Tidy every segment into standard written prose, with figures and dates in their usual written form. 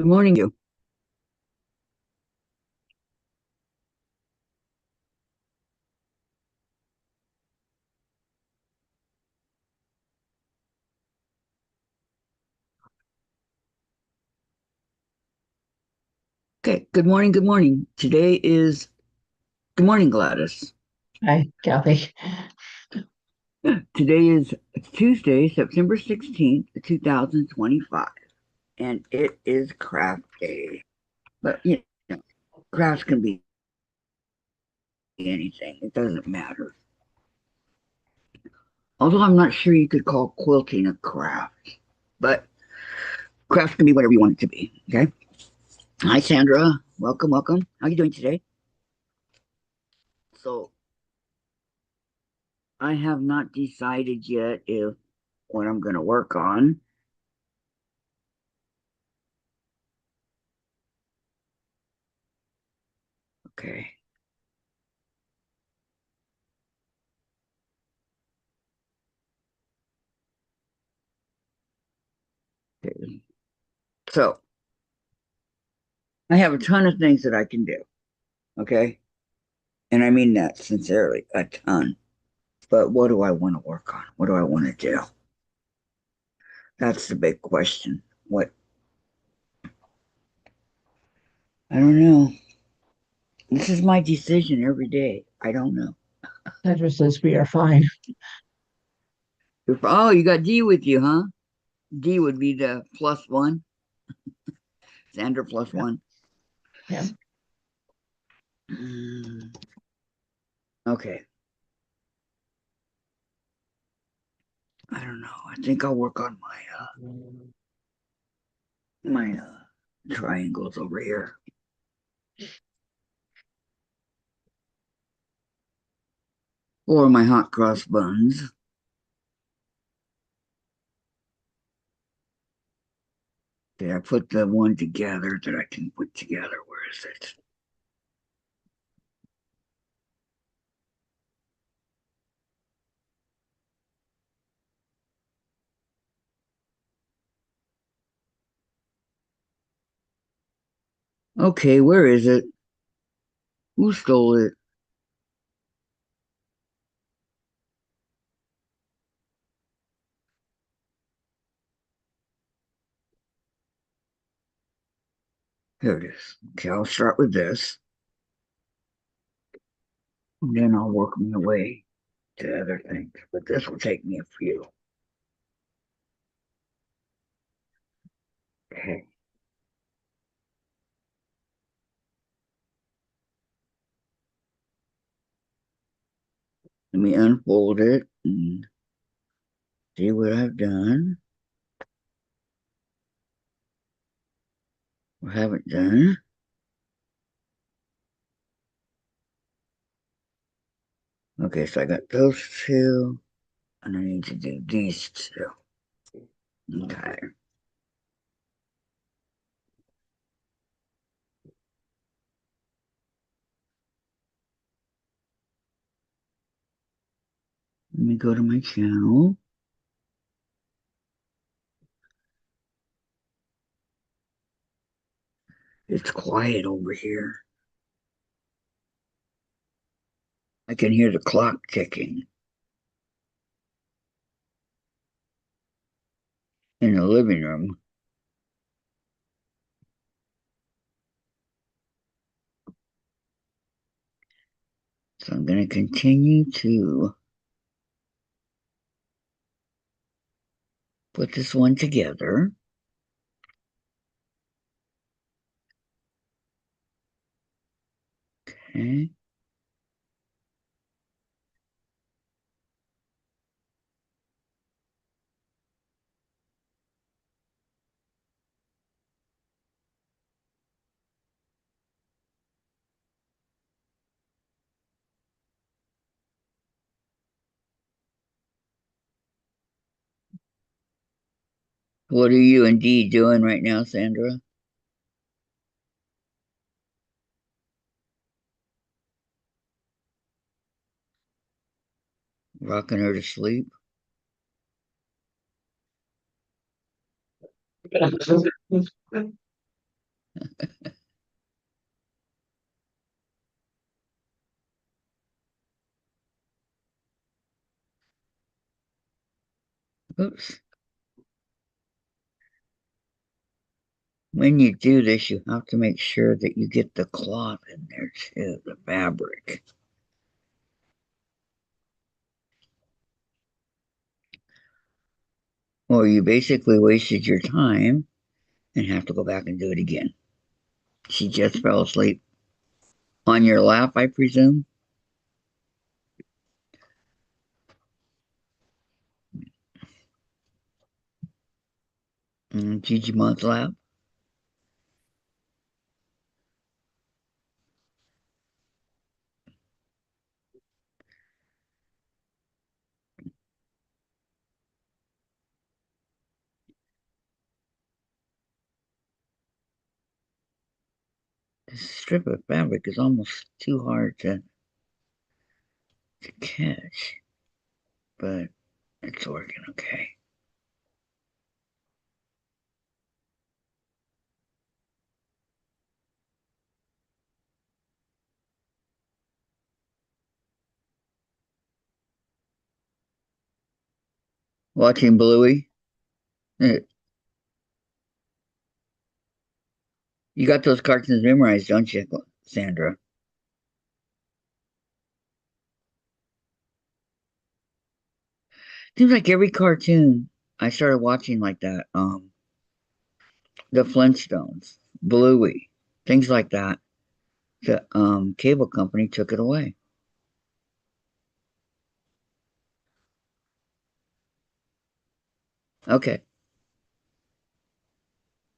Good morning, you. Okay, good morning, good morning. Good morning, Gladys. Hi, Kathy. Today is Tuesday, September 16th, 2025, and it is craft day. But, crafts can be anything, it doesn't matter. Although I'm not sure you could call quilting a craft, but crafts can be whatever you want it to be, okay? Hi, Sandra. Welcome, welcome. How are you doing today? So, I have not decided yet if what I'm going to work on. Okay. Okay. So I have a ton of things that I can do. Okay. And I mean that sincerely, a ton. But what do I want to work on? What do I want to do? That's the big question. What? I don't know. This is my decision every day. I don't know. Sandra says we are fine. Oh, you got D with you, huh? D would be the plus one. Xander plus Yeah, one. yeah. Mm, okay. I don't know. I think I'll work on my triangles over here. Or my hot cross buns. Did I put the one together that I can put together? Where is it? Okay, where is it? Who stole it? Here it is. Okay, I'll start with this. And then I'll work my way to other things. But this will take me a few. Okay. Let me unfold it and see what I've done or haven't done. Okay, so I got those two, and I need to do these two. Okay. Let me go to my channel. It's quiet over here. I can hear the clock ticking in the living room. So I'm going to continue to put this one together. Okay. What are you and Dee doing right now, Sandra? Rocking her to sleep? Oops. When you do this, you have to make sure that you get the cloth in there too, the fabric. Or you basically wasted your time and have to go back and do it again. She just fell asleep on your lap, I presume. Gigi Mon's lap. This strip of fabric is almost too hard to catch, but it's working okay. Watching Bluey. Eh, You got those cartoons memorized, don't you, Sandra? Seems like every cartoon I started watching like that. The Flintstones, Bluey, things like that. The cable company took it away. Okay,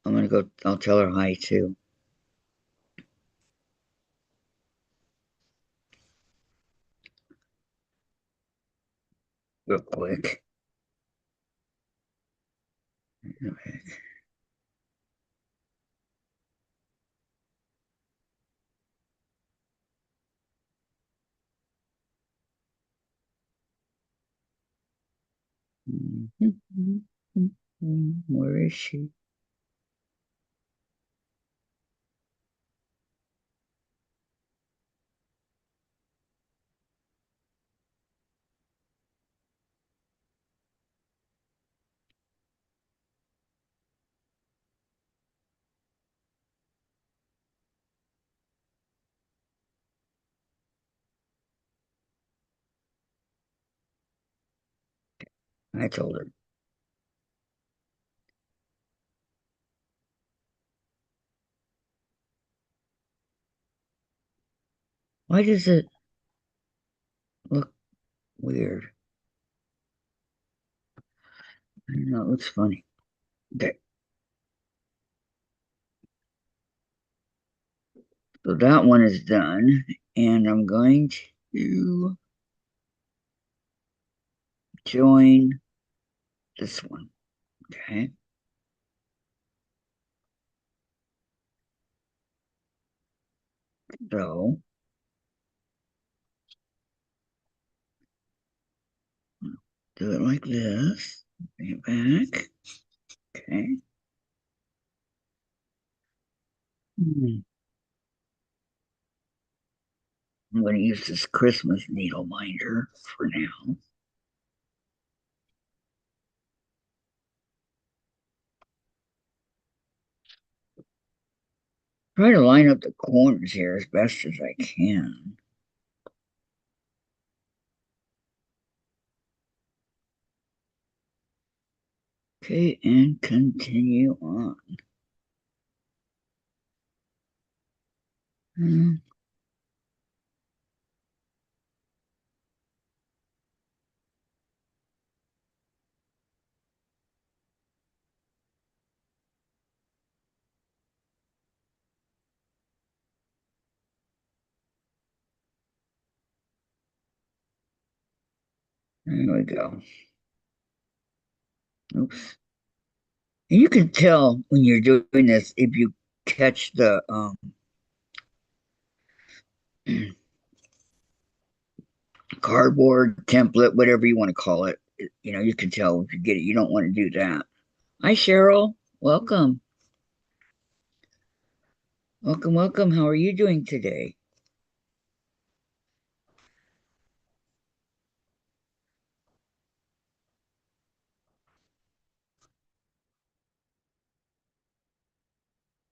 I'm gonna go. I'll tell her hi too, real quick. Okay. Where is she? I told her. Why does it look weird? I don't know. It looks funny. Okay, so that one is done, and I'm going to join this one. Okay, so do it like this. Bring it back. Okay. Hmm. I'm going to use this Christmas needle minder for now. Try to line up the corners here as best as I can. Okay, and continue on. Hmm, There we go. Oops. And you can tell when you're doing this if you catch the cardboard template, whatever you want to call it. You know, you can tell if you get it. You don't want to do that. Hi, Cheryl. Welcome. Welcome, welcome. How are you doing today?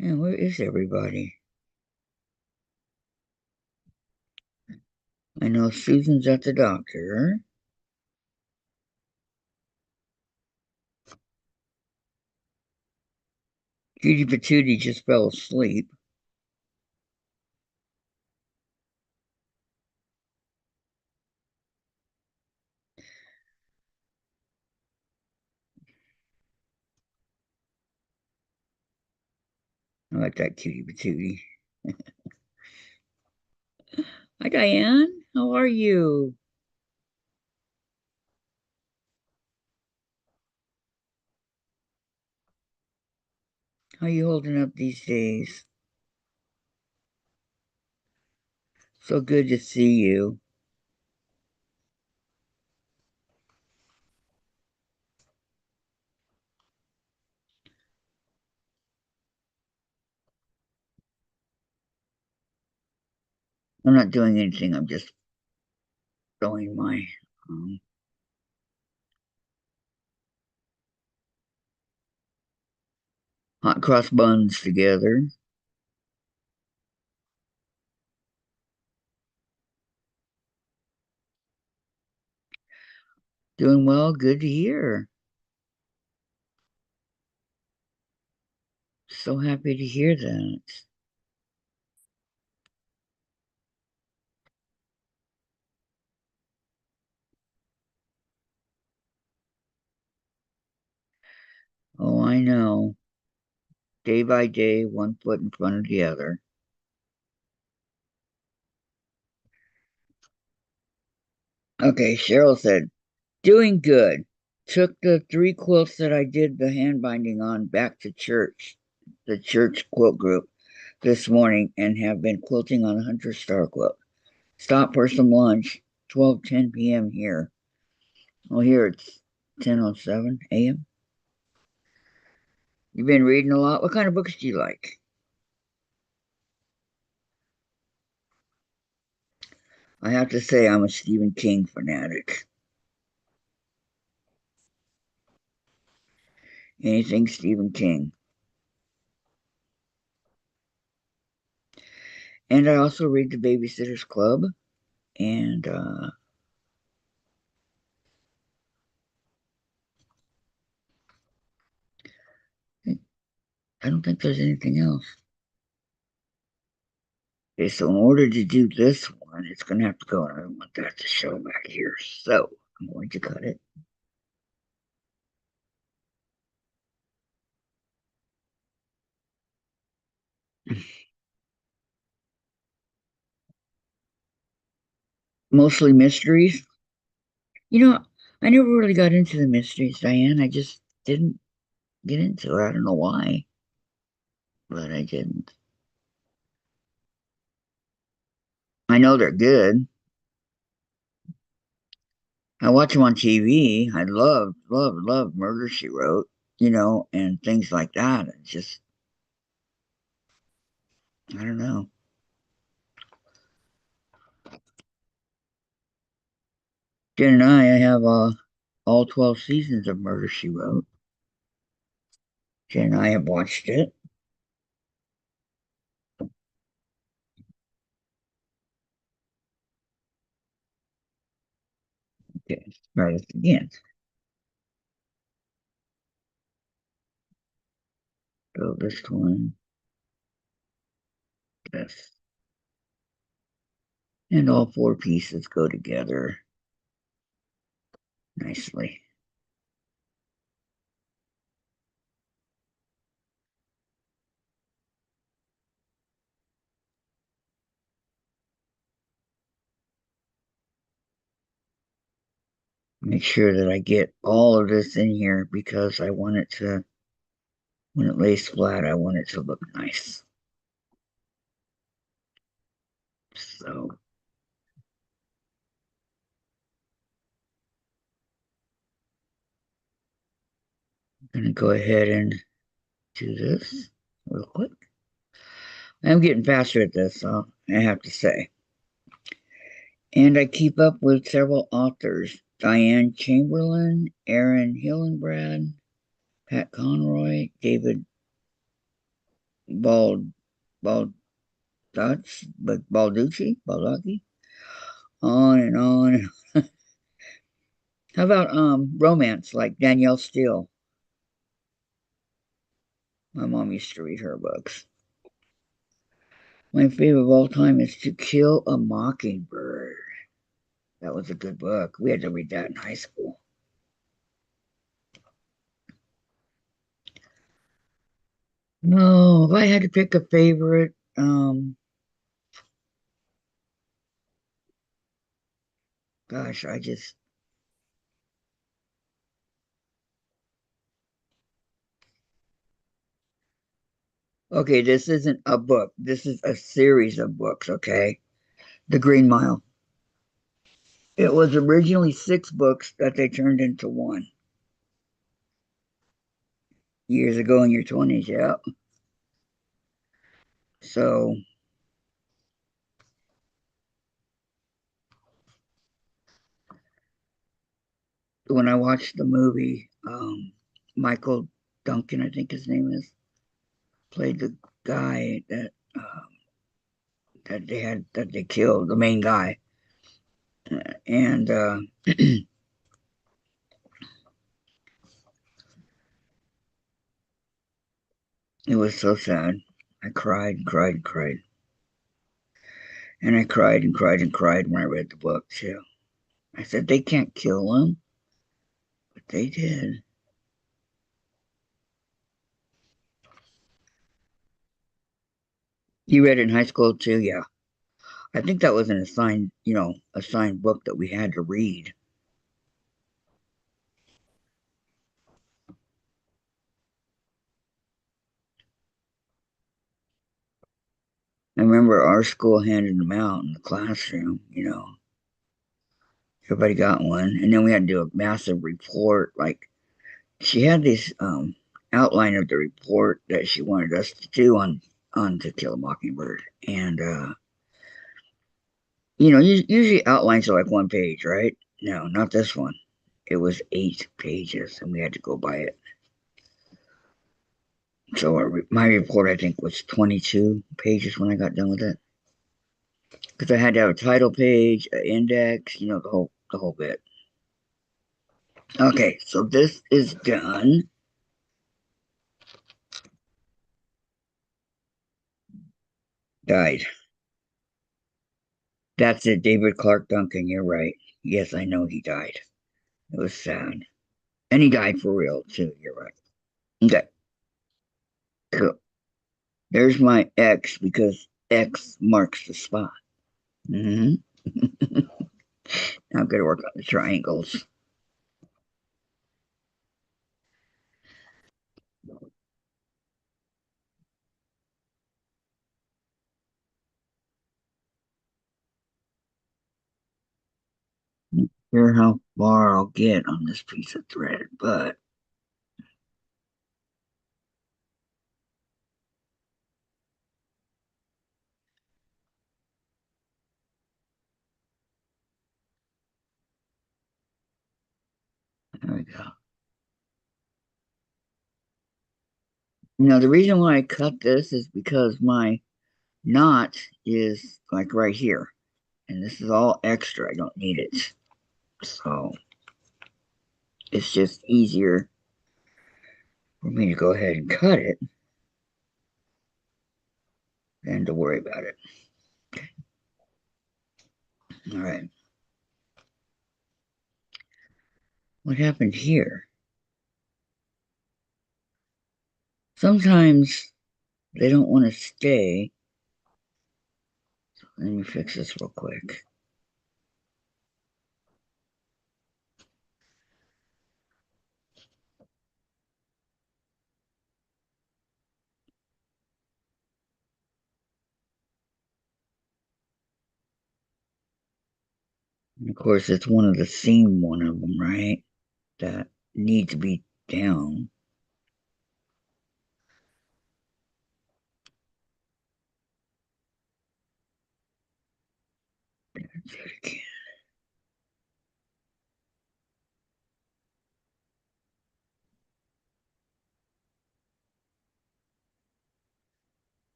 And where is everybody? I know Susan's at the doctor. Judy Patootie just fell asleep. I like that cutie patootie. Hi, Diane. How are you? How are you holding up these days? So good to see you. I'm not doing anything. I'm just throwing my um, hot cross buns together. Doing well. Good to hear. So happy to hear that. Oh, I know. Day by day, one foot in front of the other. Okay, Cheryl said, doing good. Took the three quilts that I did the hand binding on back to church, the church quilt group, this morning, and have been quilting on a Hunter Star quilt. Stopped for some lunch, 12:10 p.m. here. Oh, here it's 10:07 a.m. You've been reading a lot. What kind of books do you like? I have to say, I'm a Stephen King fanatic. Anything Stephen King. And I also read The Babysitter's Club. And I don't think there's anything else. Okay, so in order to do this one, it's going to have to go, and I don't want that to show back here. So I'm going to cut it. Mostly mysteries. You know, I never really got into the mysteries, Diane. I just didn't get into it. I don't know why, but I didn't. I know they're good. I watch them on TV. I love Murder She Wrote, and things like that. It's just, I don't know. Jen and I have all 12 seasons of Murder She Wrote. Jen and I have watched it. Okay, start it again. So this one, this, and all four pieces go together nicely. Make sure that I get all of this in here because I want it to, when it lays flat, I want it to look nice. So I'm going to go ahead and do this real quick. I'm getting faster at this, so I have to say. And I keep up with several authors: Diane Chamberlain, Aaron Hillenbrand, Pat Conroy, David Bald Baldacci, on and on. How about romance like Danielle Steele? My mom used to read her books. My favorite of all time is To Kill a Mockingbird. That was a good book. We had to read that in high school. No, if I had to pick a favorite, gosh, I just okay. This isn't a book. This is a series of books. Okay, The Green Mile. It was originally six books that they turned into one years ago in your 20s. Yeah. So when I watched the movie, Michael Duncan, I think his name is, played the guy that they killed, the main guy, and it was so sad. I cried, cried, cried, and I cried and cried and cried when I read the book too. I said they can't kill him, but they did. You read it in high school too, yeah. I think that was an assigned book that we had to read. I remember our school handed them out in the classroom. Everybody got one, and then we had to do a massive report. Like she had this outline of the report that she wanted us to do on To Kill a Mockingbird, and usually outlines are like one page, right? No, not this one. It was 8 pages, and we had to go by it. So my report, I think, was 22 pages when I got done with it, because I had to have a title page, an index, the whole bit. Okay, so this is done. Died. That's it, David Clark Duncan. You're right. Yes, I know he died. It was sad. And he died for real, too. You're right. Okay, cool. There's my X because X marks the spot. Mm-hmm. I'm going to work on the triangles. Not sure how far I'll get on this piece of thread, but there we go. The reason why I cut this is because my knot is like right here, and this is all extra. I don't need it. So it's just easier for me to go ahead and cut it than to worry about it. All right. What happened here? Sometimes they don't want to stay. Let me fix this real quick. And of course, it's one of the seam one of them, right? That need to be down.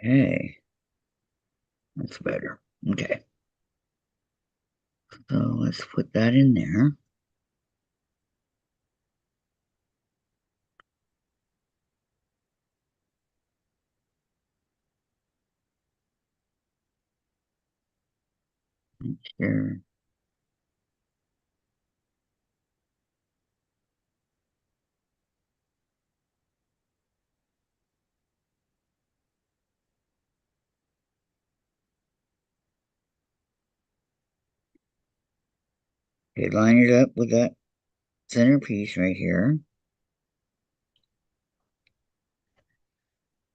Okay, that's better. Okay, so let's put that in there. Here. Okay, line it up with that center piece right here.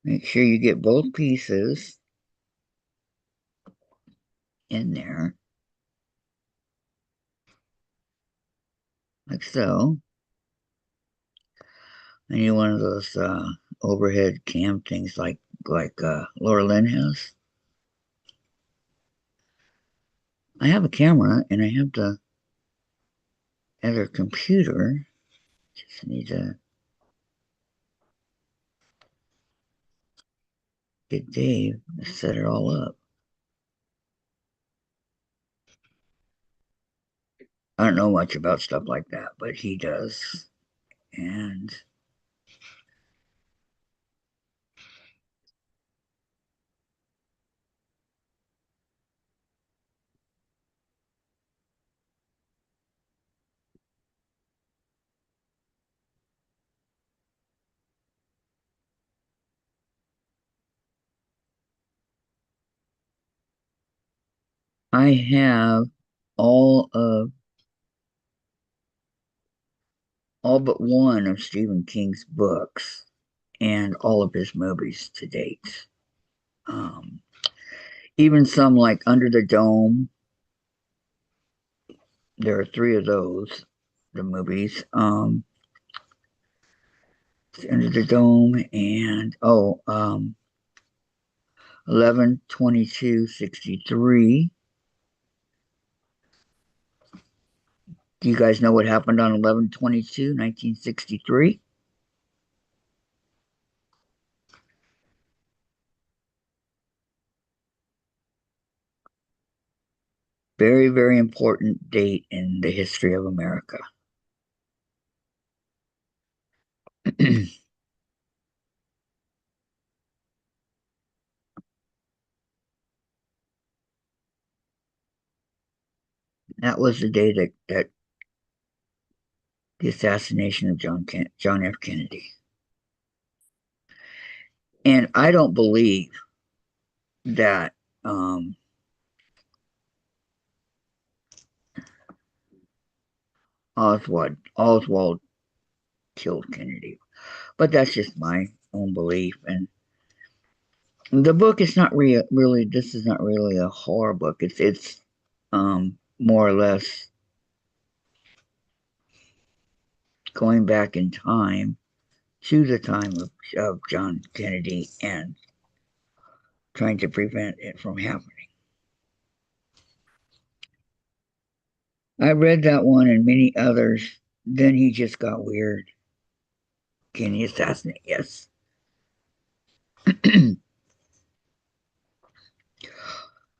Make sure you get both pieces in there, like so. I need one of those overhead cam things like Laura Lynn has. I have a camera and I have the other computer. Just need to get Dave to set it all up. I don't know much about stuff like that, but he does. And I have all of all but one of Stephen King's books and all of his movies to date. Um, Even some like Under the Dome. There are three of those, the movies. Under the Dome and 11/22/63. Do you guys know what happened on 11/22/1963? Very, very important date in the history of America. That was the day that the assassination of John F. Kennedy. And I don't believe that Oswald killed Kennedy, but that's just my own belief. And the book is not really. This is not really a horror book. It's more or less going back in time to the time of John Kennedy and trying to prevent it from happening. I read that one and many others. Then he just got weird. Can he assassinate? Yes.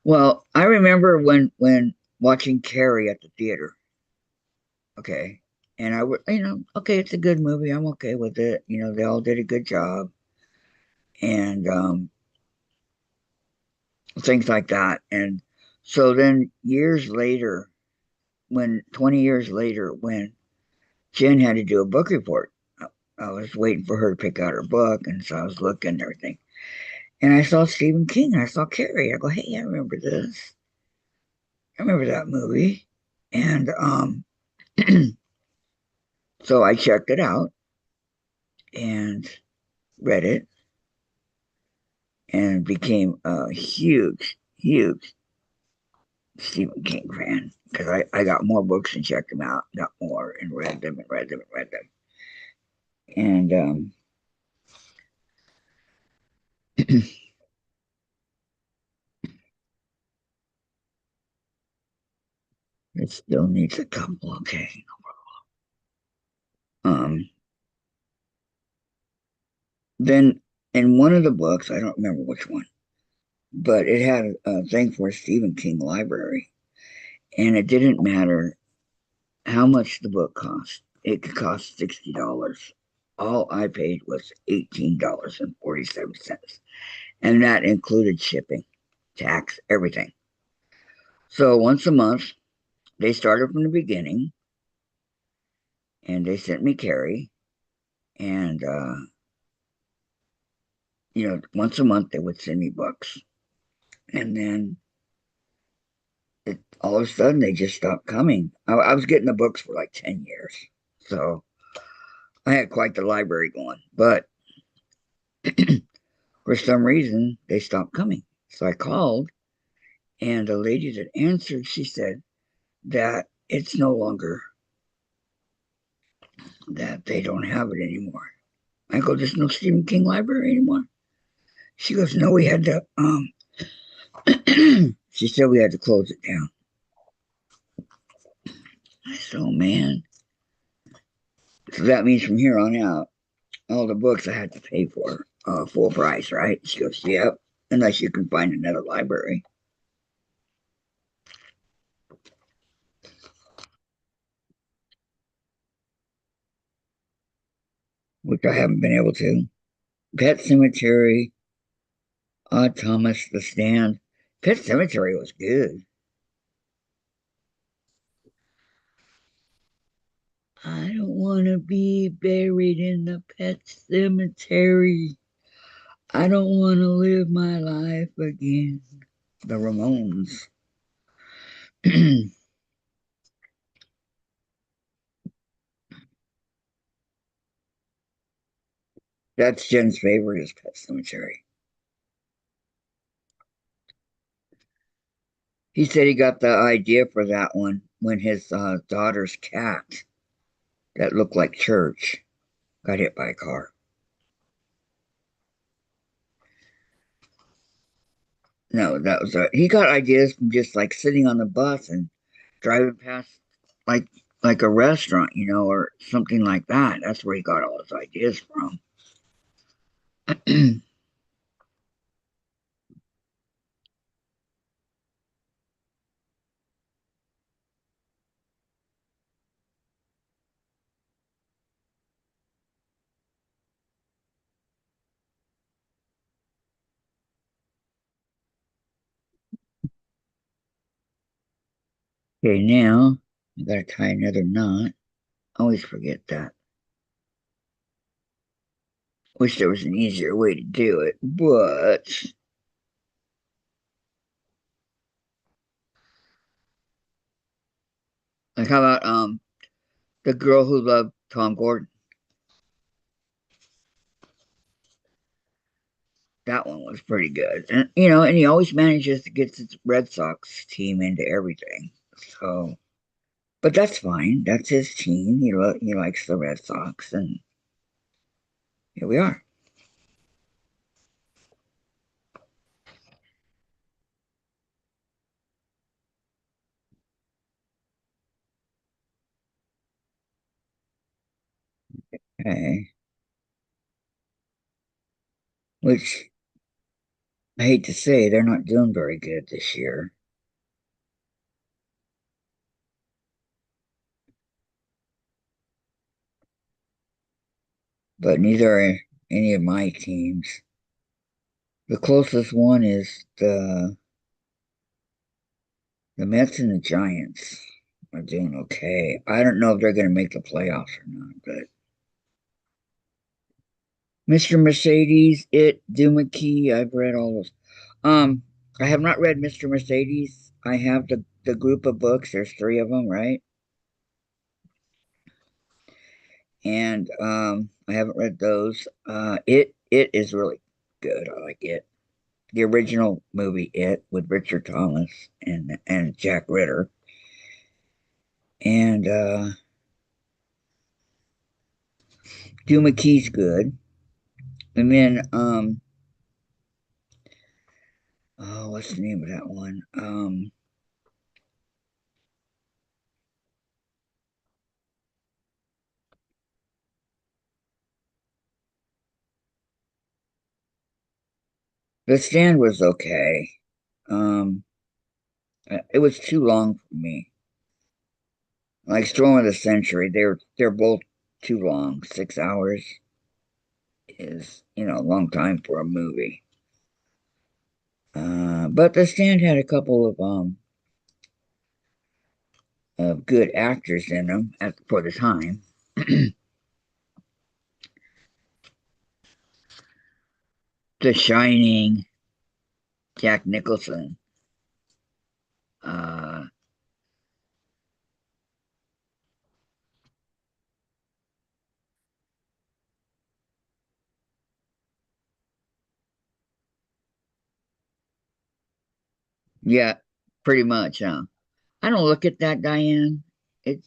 Well, I remember when watching Carrie at the theater. Okay, and I would, okay, it's a good movie. I'm okay with it. They all did a good job, and things like that. And so then years later, when 20 years later, when Jen had to do a book report, I was waiting for her to pick out her book, and so I was looking and everything. And I saw Stephen King, and I saw Carrie. I go, hey, I remember this. I remember that movie. And so I checked it out and read it and became a huge, huge Stephen King fan because I got more books and checked them out, got more and read them and read them and read them. And It still needs a couple. Okay. Um, then in one of the books, I don't remember which one, but it had a thing for a Stephen King library, and it didn't matter how much the book cost. It could cost $60. All I paid was $18.47, and that included shipping, tax, everything. So once a month, they started from the beginning, and they sent me Carrie, and once a month they would send me books, and then all of a sudden they just stopped coming. I was getting the books for like 10 years, so I had quite the library going, but for some reason they stopped coming. So I called, and the lady that answered, she said that it's no longer, that they don't have it anymore. I go, there's no Stephen King library anymore. She goes, no, we had to. She said we had to close it down. I said, oh man. So that means from here on out, all the books I had to pay for full price, right? She goes, yep, unless you can find another library, which I haven't been able to. Pet Cemetery, Odd Thomas, The Stand. Pet Cemetery was good. I don't want to be buried in the pet cemetery. I don't want to live my life again. The Ramones. That's Jen's favorite is Pet Cemetery. He said he got the idea for that one when his daughter's cat that looked like Church got hit by a car. No, that was he got ideas from just like sitting on the bus and driving past like like a restaurant, or something like that. That's where he got all his ideas from. Okay, now I gotta tie another knot. I always forget that. Wish there was an easier way to do it, but like how about the girl who loved Tom Gordon? That one was pretty good. And he always manages to get his Red Sox team into everything. So, but that's fine. That's his team. He likes the Red Sox, and here we are. Okay. Which I hate to say, they're not doing very good this year. But neither are any of my teams. The closest one is the Mets and the Giants are doing okay. I don't know if they're going to make the playoffs or not, but Mr. Mercedes, Doomickey, I've read all those. Um, I have not read Mr. Mercedes. I have the group of books. There's three of them, right? And I haven't read those. It is really good. I like it. The original movie, It, with Richard Thomas and Jack Ritter, and Doomickey's good. And then Oh, what's the name of that one? The Stand was okay. Um, it was too long for me. Like Storm of the Century, they're both too long. 6 hours is a long time for a movie. But The Stand had a couple of good actors in them for the time. The Shining, Jack Nicholson. Uh, yeah, pretty much. I don't look at that, Diane. I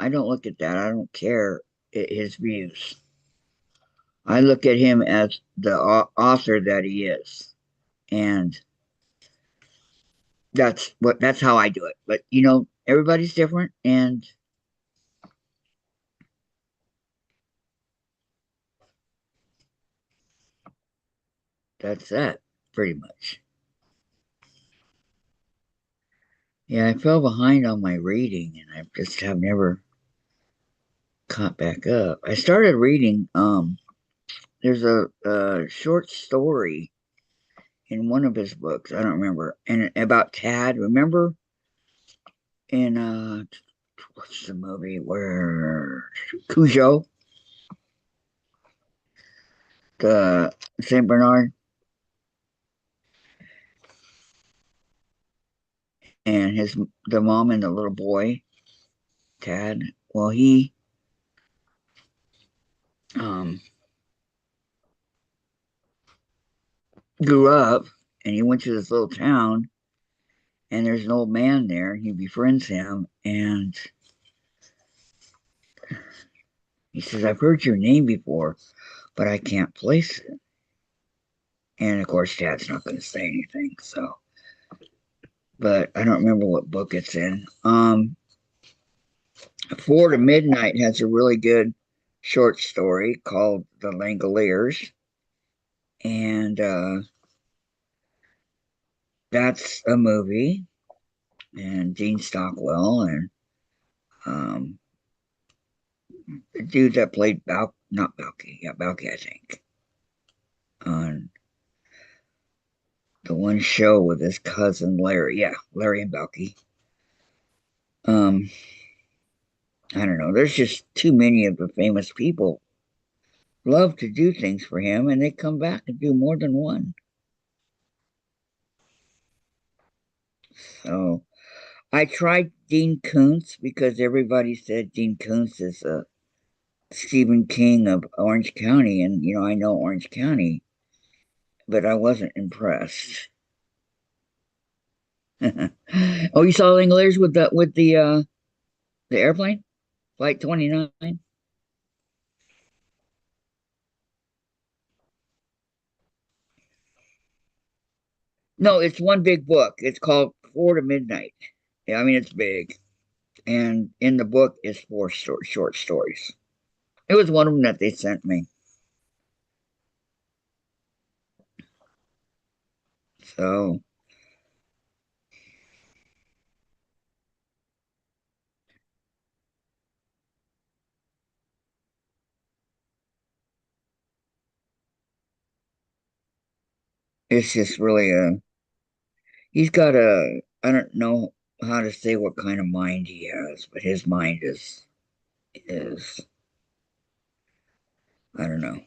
don't look at that. I don't care his views. I look at him as the author that he is, and that's how I do it. But everybody's different, and that's that pretty much. Yeah, I fell behind on my reading, and I just have never caught back up. I started reading. There's a short story in one of his books. I don't remember, and about Tad. Remember in what's the movie where Cujo, the Saint Bernard, and the mom and the little boy Tad. Well, he um grew up and he went to this little town and there's an old man there. He befriends him and he says, "I've heard your name before, but I can't place it." And of course, Tad's not going to say anything. So, but I don't remember what book it's in. Four to Midnight has a really good short story called The Langoliers, and that's a movie. And Gene Stockwell and um, the dude that played not Balky, yeah, Balky, I think, on the one show with his cousin Larry. Yeah, Larry and Balky. Um, I don't know. There's just too many of the famous people love to do things for him, and they come back and do more than one. So I tried Dean Koontz because everybody said Dean Koontz is a Stephen King of Orange County, and I know Orange County, but I wasn't impressed. Oh, you saw Langoliers with the airplane, Flight 29? No, it's one big book. It's called Four to Midnight. Yeah, I mean it's big, and in the book is four short stories. It was one of them that they sent me. So it's just really he's got I don't know how to say what kind of mind he has, but his mind is I don't know,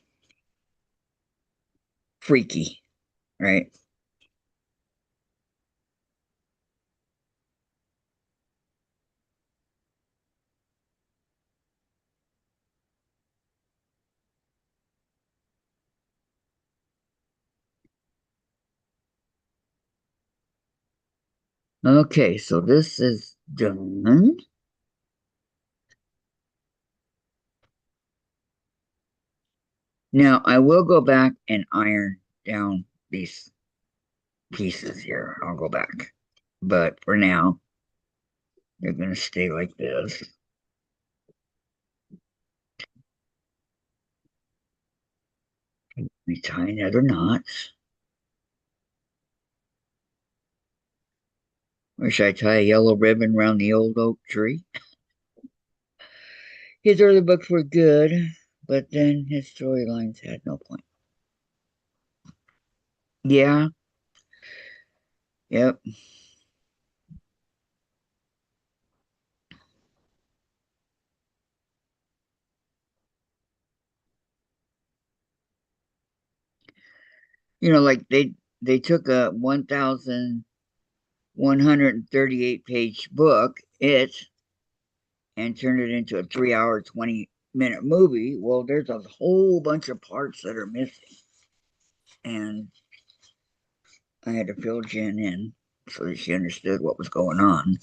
freaky, right? Okay, so this is done. Now I will go back and iron down these pieces here. I'll go back. But for now, they're going to stay like this. Let me tie another knot. Or should I tie a yellow ribbon around the old oak tree? His early books were good, but then his storylines had no point. Yeah, yep. Like they took a 1,138 page book, and turned it into a 3 hour, 20-minute movie. Well, there's a whole bunch of parts that are missing. And I had to fill Jen in so that she understood what was going on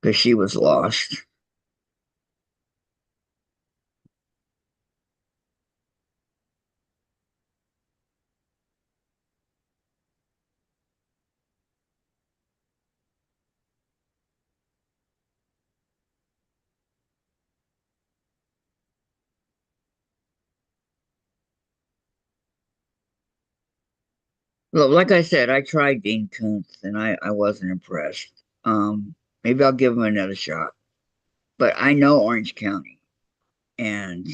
because she was lost. Well, like I said, I tried Dean Koontz and I wasn't impressed. Maybe I'll give him another shot. But I know Orange County. And,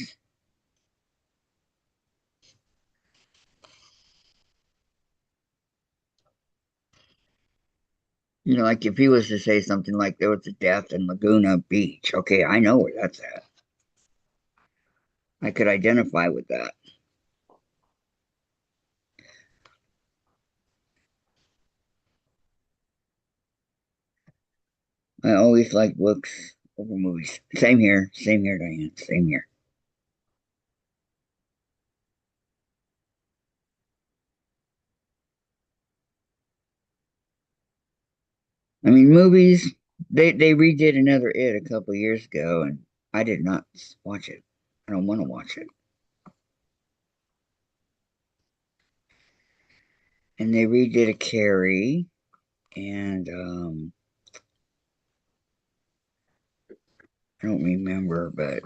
like if he was to say something like there was a death in Laguna Beach, okay, I know where that's at. I could identify with that. I always like books over movies. Same here, Diane. Same here. I mean, movies. They redid another It a couple years ago, and I did not watch it. I don't want to watch it. And they redid a Carrie, and I don't remember, but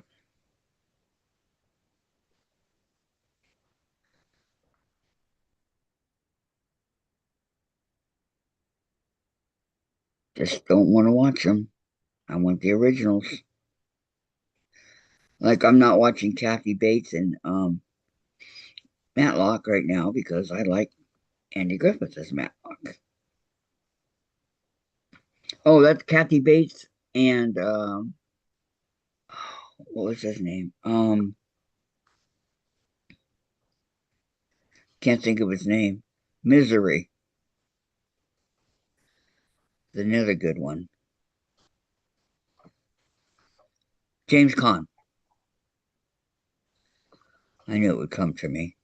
just don't want to watch them. I want the originals. Like I'm not watching Kathy Bates and Matlock right now because I like Andy Griffith as Matlock. Oh, that's Kathy Bates and what was his name? Can't think of his name. Misery, another good one. James Caan. I knew it would come to me.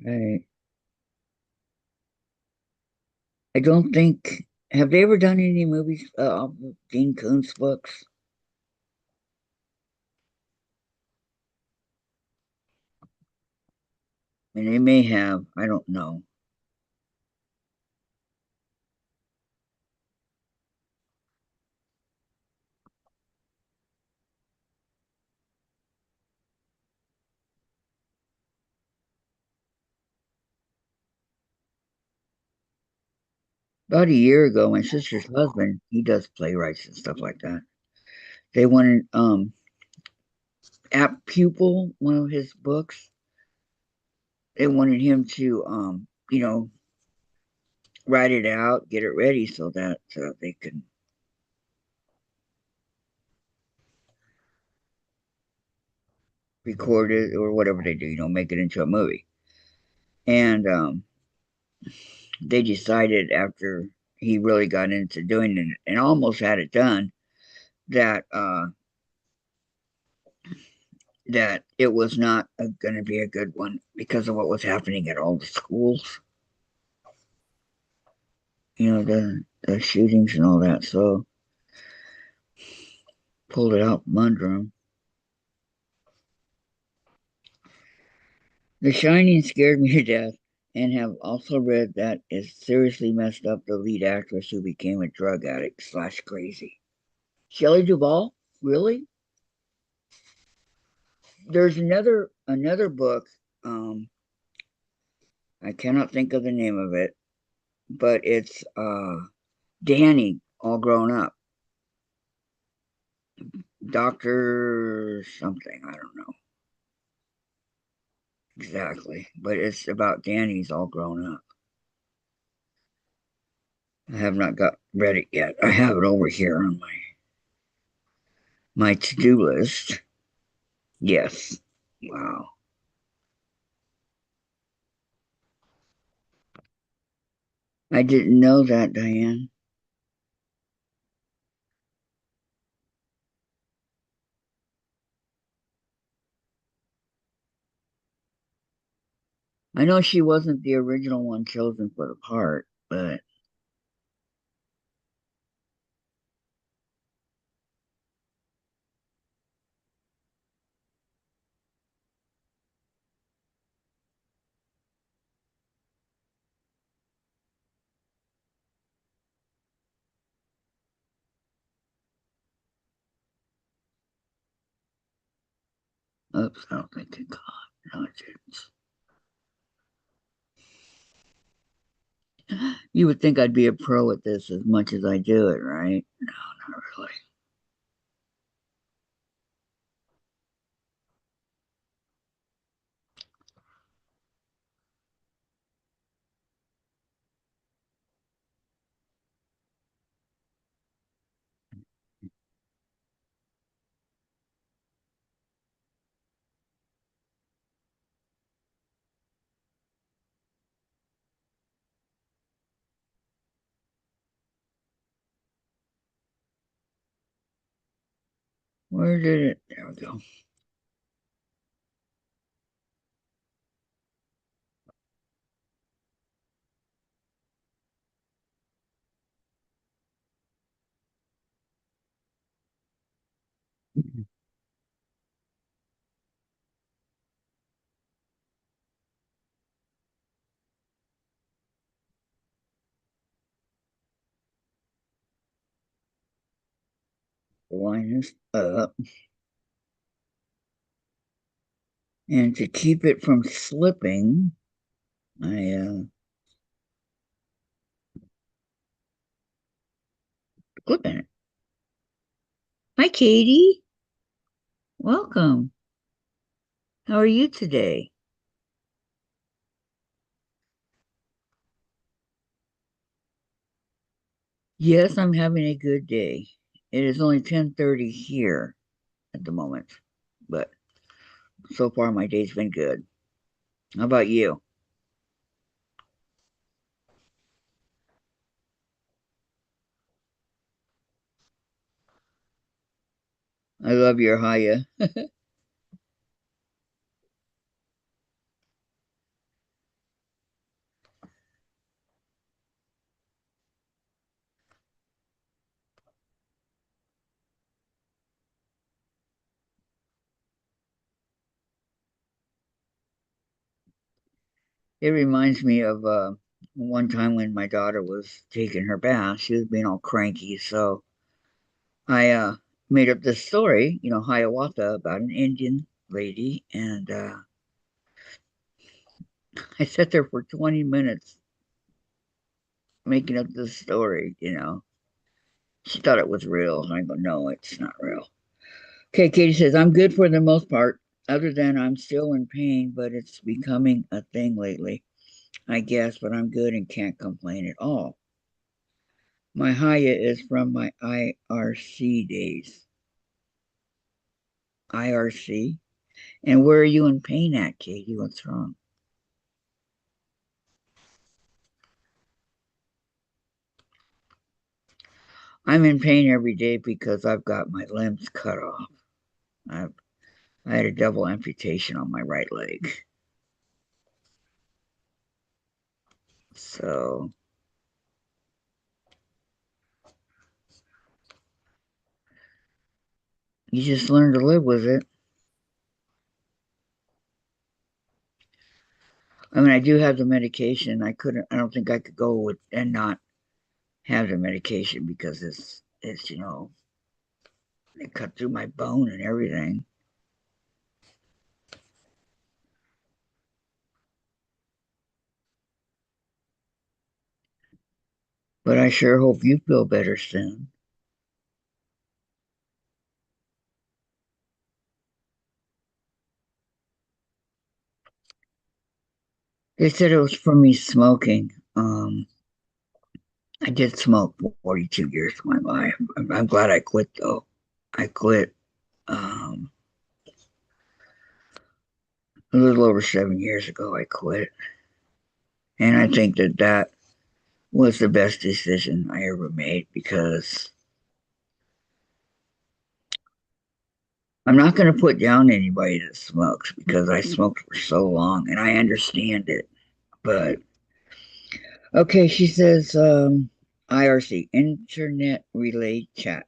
I, I don't think. Have they ever done any movies of Dean Koontz books? And they may have. I don't know. About a year ago, my sister's husband, he does playwrights and stuff like that. They wanted App Pupil, one of his books. They wanted him to write it out, get it ready so that they could. record it or whatever they do, make it into a movie. And they decided after he really got into doing it and almost had it done that that it was not going to be a good one because of what was happening at all the schools, the shootings and all that. So pulled it out from under him. The Shining scared me to death, and have also read that it seriously messed up the lead actress who became a drug addict slash crazy. Shelley Duvall, really? There's another book. Um, I cannot think of the name of it, but it's Danny all grown up, Doctor something. I don't know exactly, but it's about Danny's all grown up. I have not got read it yet. I have it over here on my to-do list. Yes. Wow. I didn't know that, Diane. I know she wasn't the original one chosen for the part, but oops, I don't think it caught. No, it didn't. You would think I'd be a pro at this as much as I do it, right? No, not really. Where did it? There we go. The line is up. And to keep it from slipping, I clip in it. Hi, Katie. Welcome. How are you today? Yes, I'm having a good day. It is only 10:30 here at the moment, but so far my day's been good. How about you? I love your Haya. It reminds me of one time when my daughter was taking her bath. She was being all cranky, so I made up this story, Hiawatha, about an Indian lady, and I sat there for 20 minutes making up this story. She thought it was real, and I go, no, it's not real. Okay, Katie says, I'm good for the most part, other than I'm still in pain, but it's becoming a thing lately, I guess, but I'm good and can't complain at all. My Haya is from my IRC days. IRC? And where are you in pain at, Katie? What's wrong? I'm in pain every day because I've got my limbs cut off. I've, I had a double amputation on my right leg. So you just learn to live with it. I mean, I do have the medication. I don't think I could go with and not have the medication because it's it cut through my bone and everything. But I sure hope you feel better soon. They said it was from me smoking. I did smoke for 42 years of my life. I'm glad I quit though. I quit um, a little over 7 years ago. I quit, and I think that that was the best decision I ever made because I'm not going to put down anybody that smokes because I smoked for so long and I understand it. But okay, she says IRC, Internet Relay Chat.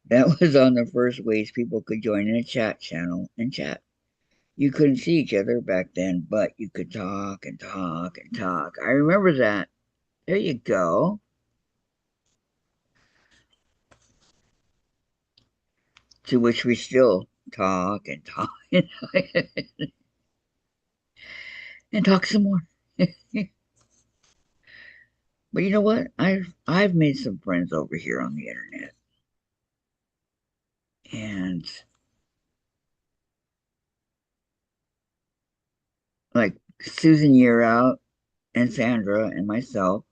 That was on the first ways people could join in a chat channel and chat. You couldn't see each other back then, but you could talk and talk and talk. I remember that. There you go. To which we still talk and talk and talk some more. But you know what? I've made some friends over here on the internet, and like Susan Year Out and Sandra and myself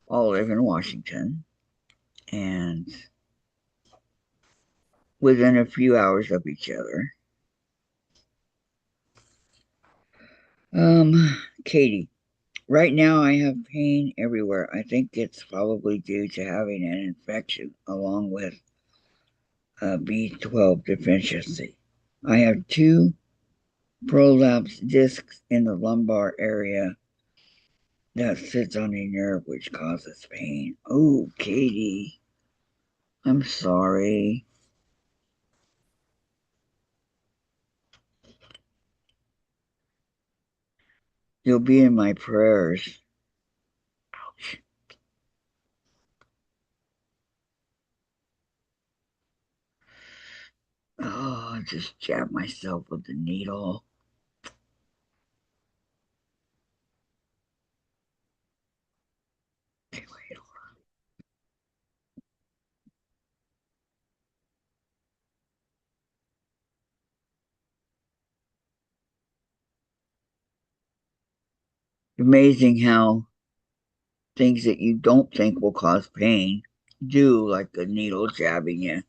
all live in Washington, and within a few hours of each other. Katie, right now I have pain everywhere. I think it's probably due to having an infection along with B12 deficiency. I have two prolapse discs in the lumbar area that sits on a nerve which causes pain. Oh, Katie, I'm sorry. You'll be in my prayers. Ouch. Oh, I just jabbed myself with the needle. Okay, wait. Amazing how things that you don't think will cause pain do, like a needle jabbing you.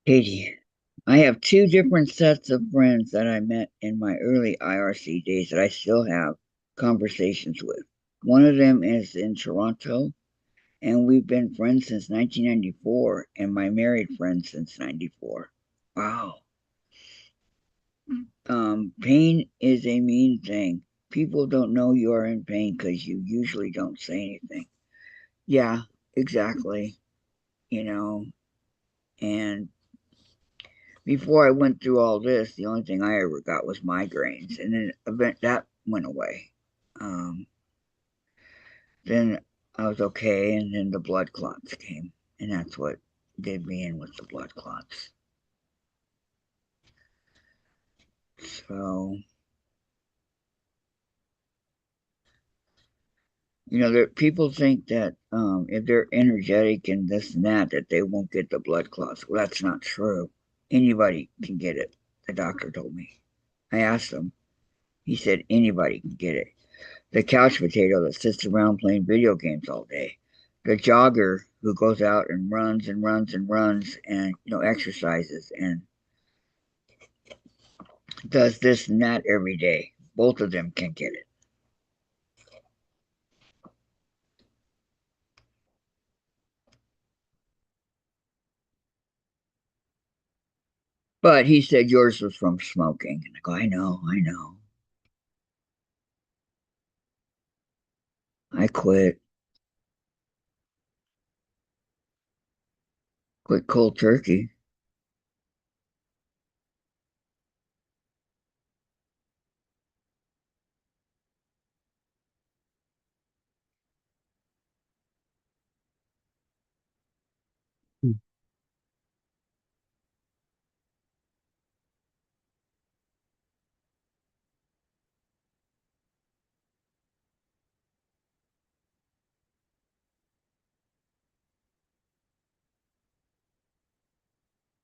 Katie, I have two different sets of friends that I met in my early IRC days that I still have conversations with. One of them is in Toronto, and we've been friends since 1994, and my married friend since 94. Wow. Pain is a mean thing. People don't know you are in pain because you usually don't say anything. Yeah, exactly. You know, and before I went through all this, the only thing I ever got was migraines, and then event that went away. Um, then I was okay, and then the blood clots came, and that's what did me in with the blood clots. So That people think that if they're energetic and this and that, that they won't get the blood clots. Well, that's not true. Anybody can get it. The doctor told me. I asked him. He said anybody can get it. The couch potato that sits around playing video games all day. The jogger who goes out and runs and runs and runs and exercises and does this and that every day. Both of them can get it. But he said yours was from smoking. And I go, I know, I know. I quit. Quit cold turkey.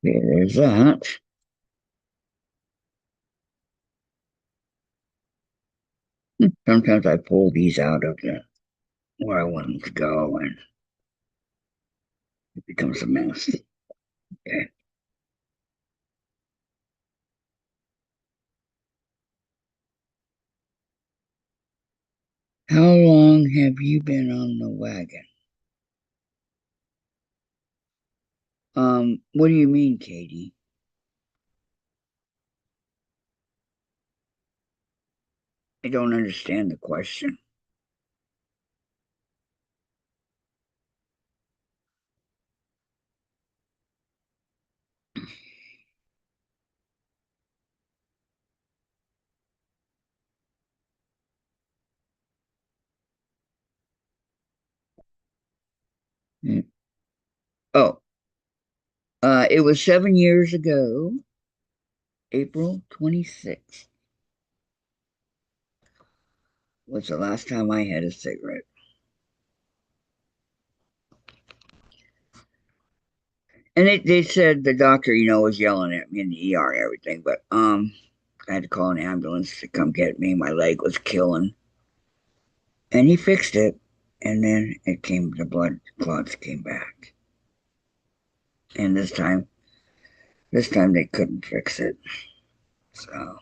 Yeah, there's that. Sometimes I pull these out of where I want them to go and it becomes a mess. Okay. How long have you been on the wagon? What do you mean, Katie? I don't understand the question. Mm. Oh, it was 7 years ago, April 26th was the last time I had a cigarette. And they said the doctor, was yelling at me in the ER and everything, but I had to call an ambulance to come get me. My leg was killing. And he fixed it. And then the blood clots came back. And this time they couldn't fix it. So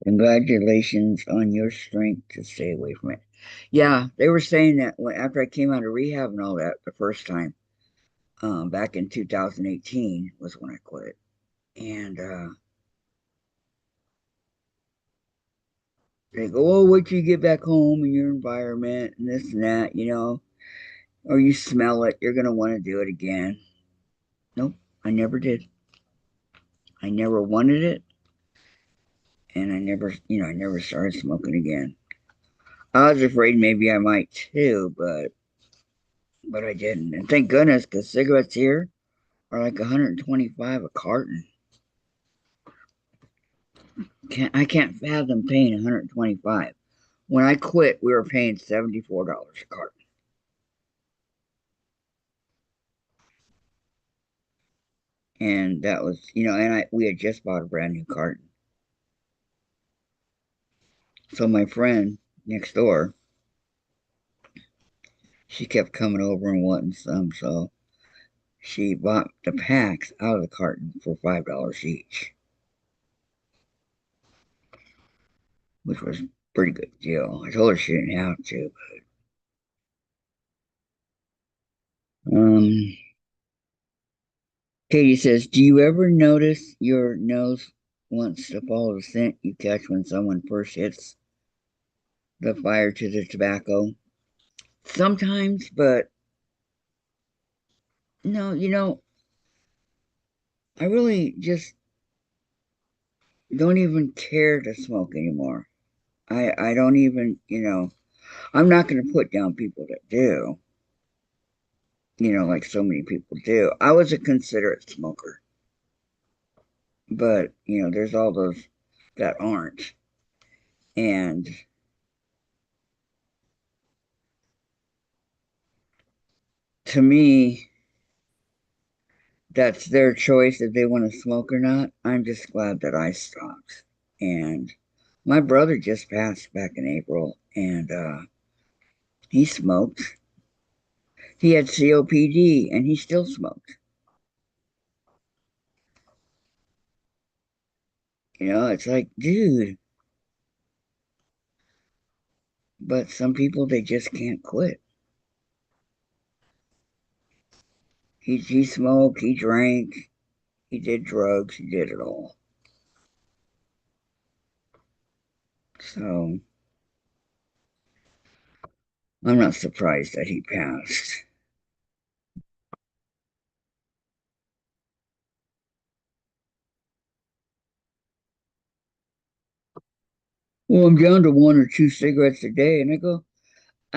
congratulations on your strength to stay away from it. Yeah, they were saying that after I came out of rehab and all that the first time, back in 2018 was when I quit. And they go, oh, wait till you get back home in your environment and this and that, or you smell it, you're going to want to do it again. Nope, I never did. I never wanted it. And I never started smoking again. I was afraid maybe I might too, but I didn't. And thank goodness, because cigarettes here are like 125 a carton. I can't fathom paying 125. When I quit, we were paying $74 a carton, and that was, and we had just bought a brand new carton. So my friend next door, she kept coming over and wanting some, so she bought the packs out of the carton for $5 each, which was a pretty good deal. I told her she didn't have to. Um, Katie says, do you ever notice your nose wants to follow the scent you catch when someone first hits the fire to the tobacco? Sometimes, but no, I really just don't even care to smoke anymore. I don't even, I'm not going to put down people that do. like so many people do. I was a considerate smoker, but there's all those that aren't. And to me, that's their choice if they want to smoke or not. I'm just glad that I stopped. And my brother just passed back in April, and he smoked. He had COPD, and he still smoked. It's like, dude, but some people they just can't quit. He smoked, he drank, he did drugs, he did it all. So I'm not surprised that he passed. Well, I'm down to one or two cigarettes a day, and I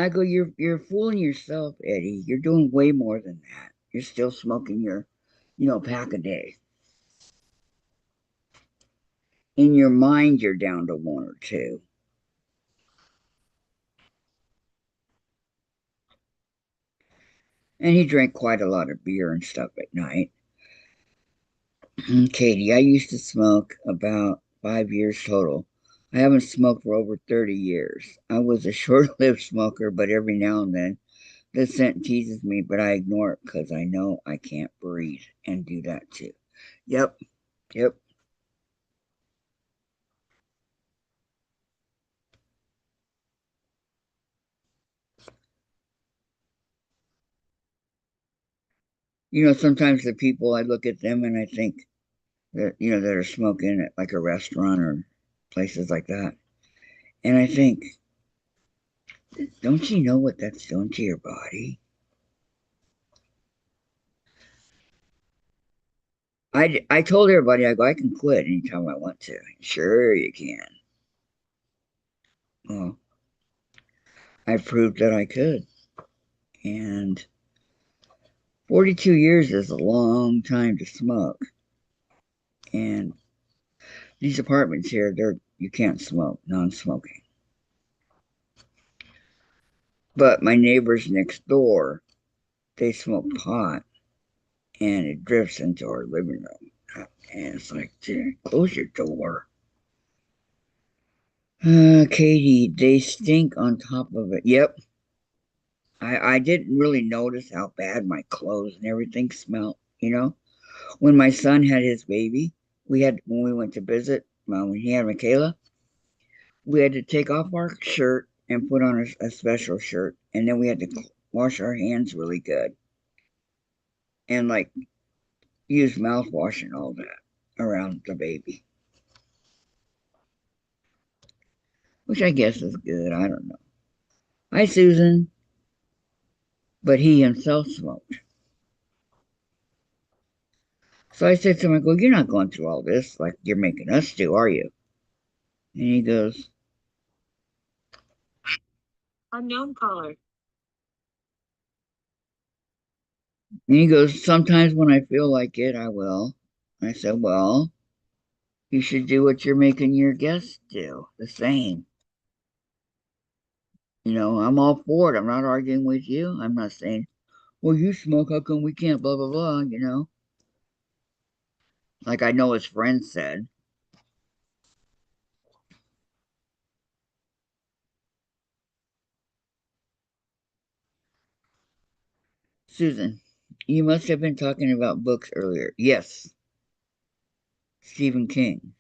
go, you're fooling yourself, Eddie. You're doing way more than that. You're still smoking your, pack a day. In your mind, you're down to one or two. And he drank quite a lot of beer and stuff at night. Katie, I used to smoke about 5 years total. I haven't smoked for over 30 years. I was a short lived smoker, but every now and then the scent teases me, but I ignore it because I know I can't breathe and do that too. Yep, yep. Sometimes the people I look at them and I think that, that are smoking at like a restaurant or places like that. And I think, don't you know what that's doing to your body? I told everybody, I go, I can quit anytime I want to. Sure, you can. Well, I proved that I could. And 42 years is a long time to smoke. And these apartments here, you can't smoke, non-smoking. But my neighbors next door, they smoke pot, and it drifts into our living room. And it's like, dude, close your door. Katie, they stink on top of it. Yep. I didn't really notice how bad my clothes and everything smelled. When my son had his baby, when we went to visit, when he had Michaela, we had to take off our shirt and put on a special shirt, and then we had to wash our hands really good and like use mouthwash and all that around the baby, which I guess is good. I don't know. Hi, Susan. But he himself smoked. So I said to him, I go, you're not going through all this like you're making us do, are you? And he goes, unknown caller. And he goes, sometimes when I feel like it, I will. I said, well, you should do what you're making your guests do, the same. I'm all for it. I'm not arguing with you. I'm not saying, well, you smoke, how come we can't, blah, blah, blah. Like I know his friend said. Susan, you must have been talking about books earlier. Yes, Stephen King.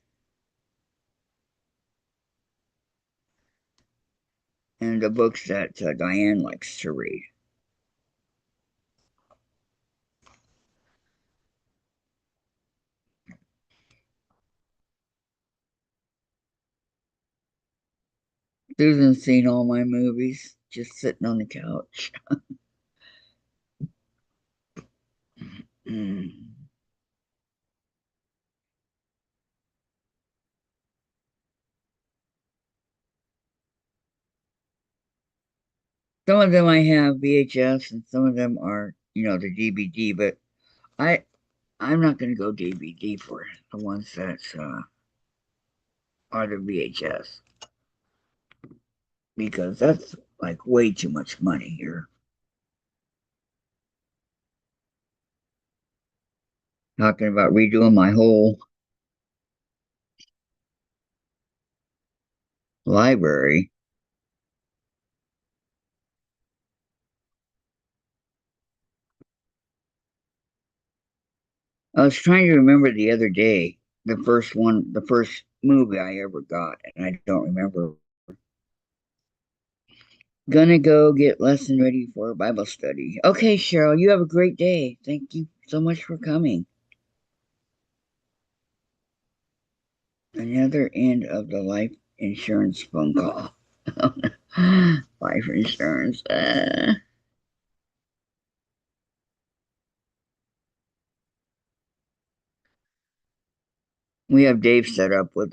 And the books that Diane likes to read. Susan's seen all my movies, just sitting on the couch. Mm. Some of them I have VHS, and some of them are the DVD, but I I'm not gonna go DVD for the ones that are the VHS because that's like way too much money here. Talking about redoing my whole library. I was trying to remember the other day the first movie I ever got, and I don't remember. Gonna go get lesson ready for Bible study. Okay, Cheryl, you have a great day. Thank you so much for coming. Another end of the life insurance phone call. Life insurance. We have Dave set up with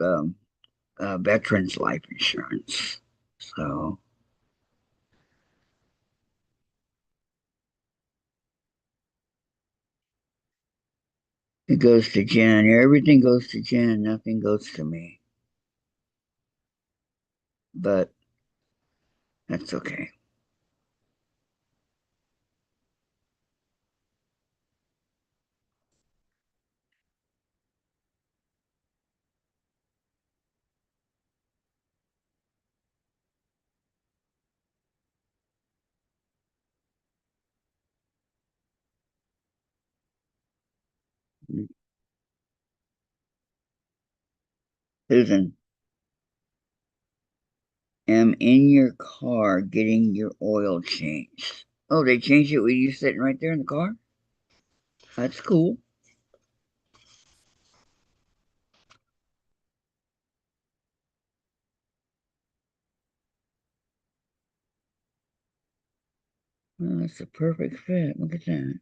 veterans life insurance. So it goes to Jen. Everything goes to Jen. Nothing goes to me. But that's okay. Susan, am in your car getting your oil changed. Oh, they changed it with you sitting right there in the car? That's cool. Well, that's a perfect fit. Look at that.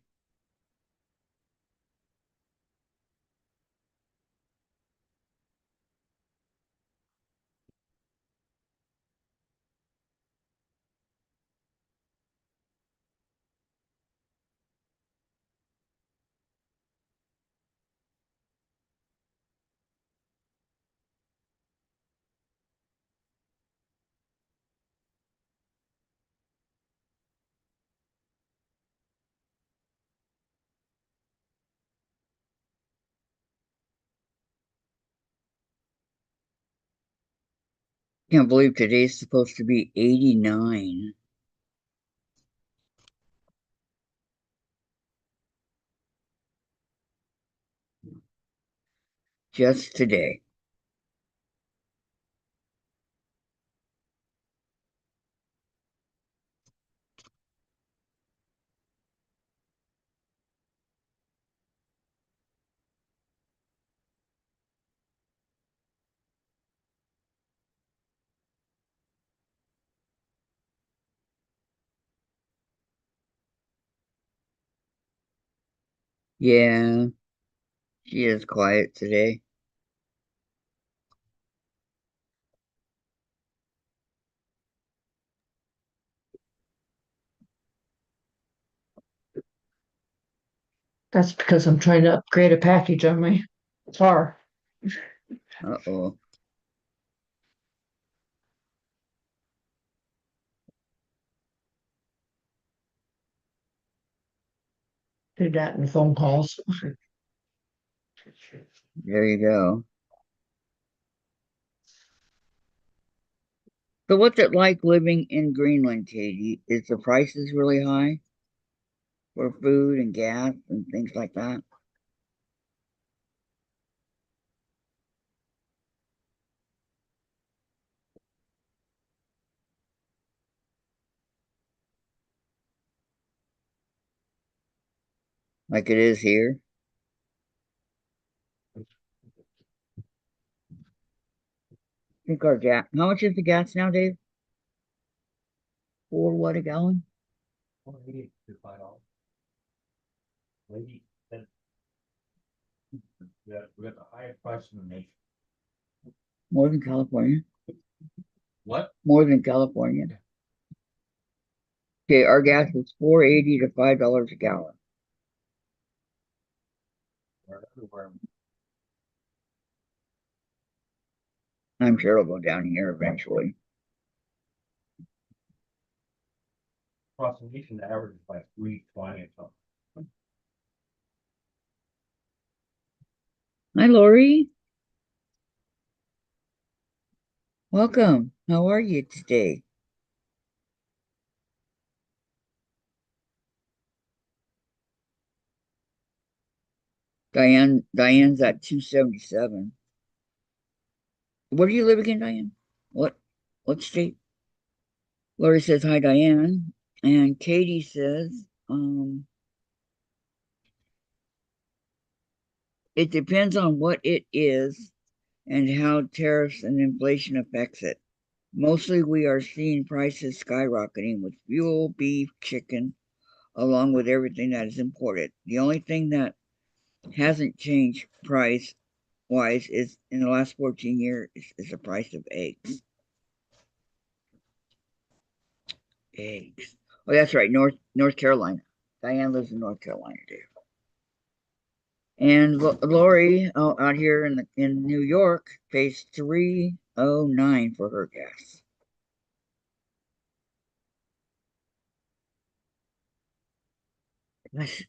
Can't believe today's supposed to be 89. Just today. Yeah, she is quiet today. That's because I'm trying to upgrade a package on my car. Uh-oh. Do that in phone calls. There you go. So what's it like living in Greenland, Katie? Is the prices really high for food and gas and things like that? Like it is here? I think our gas, how much is the gas now, Dave? For what a gallon? More than California? More than California? Okay, our gas is $4.80 to $5 a gallon. I'm sure it'll go down here eventually. Across the nation, the average is like 320 or something. Hi, Lori. Welcome. How are you today? Diane's at 277. Where do you live again, Diane? What what state? Lori says hi, Diane. And Katie says, it depends on what it is and how tariffs and inflation affects it. Mostly we are seeing prices skyrocketing with fuel, beef, chicken, along with everything that is imported. The only thing that hasn't changed price wise is in the last 14 years is the price of eggs. Eggs. Oh, that's right, North Carolina. Diane lives in North Carolina too. And Lori out here in New York pays 309 for her gas.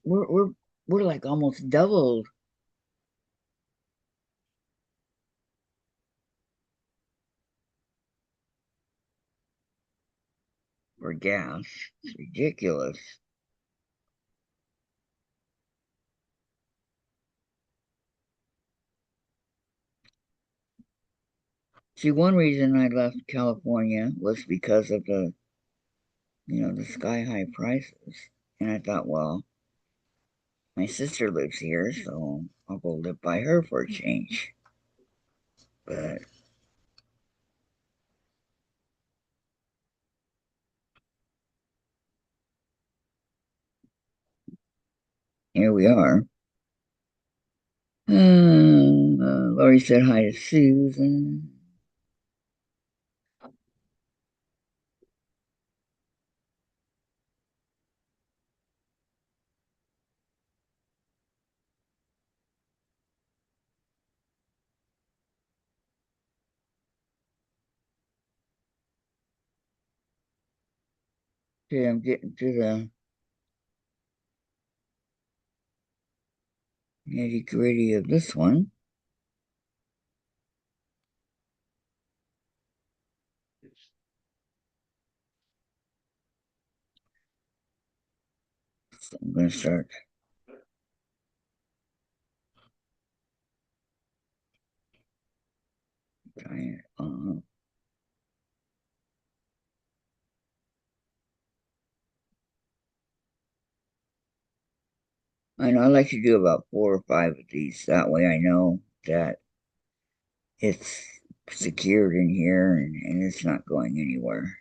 We're like almost doubled for gas. It's ridiculous. See, one reason I left California was because of the sky high prices. And I thought, well, my sister lives here, so I'll go live by her for a change. But here we are. Lori said hi to Susan. Okay, I'm getting to the nitty gritty of this one. So I'm going to start trying. I know I like to do about 4 or 5 of these. That way I know that it's secured in here and it's not going anywhere.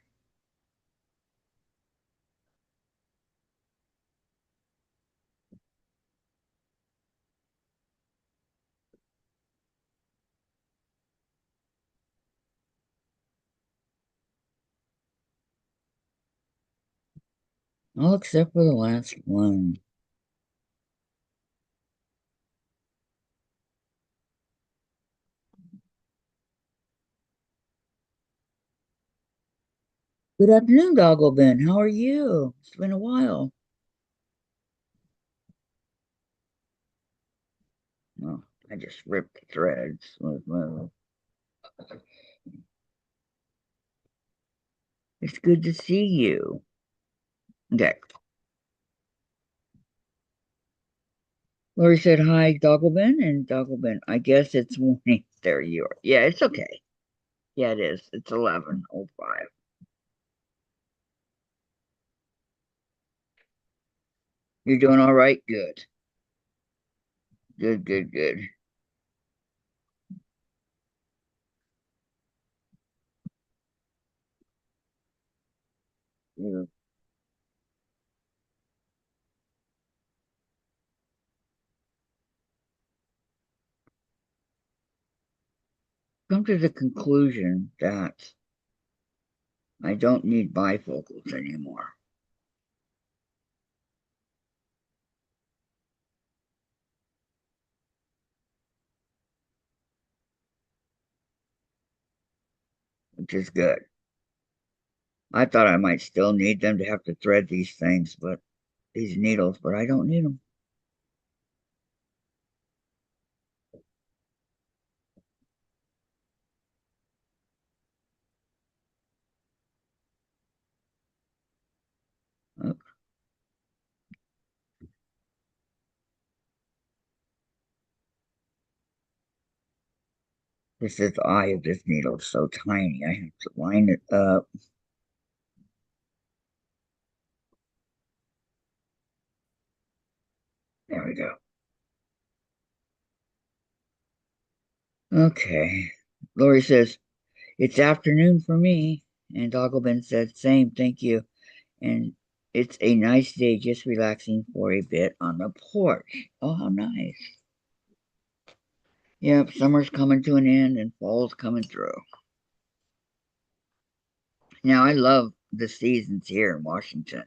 All except for the last one. Good afternoon, Doggle Ben. How are you? It's been a while. Well, I just ripped the threads with my. It's good to see you. Okay. Lori said hi, Doggleben, and Doggleben. I guess it's morning. There you are. Yeah, it's okay. Yeah, it is. It's 11:05. You're doing all right? Good. Good, good, good. Yeah. Come to the conclusion that I don't need bifocals anymore. which is good. I thought I might still need them to have to thread these things, but these needles, but I don't need them. Oh, this is the eye of this needle, it's so tiny. I have to line it up. There we go. Okay. Lori says, it's afternoon for me. And Dogglebin said, same, thank you. And it's a nice day, just relaxing for a bit on the porch. Oh, how nice. Yep, summer's coming to an end and fall's coming through. Now, I love the seasons here in Washington.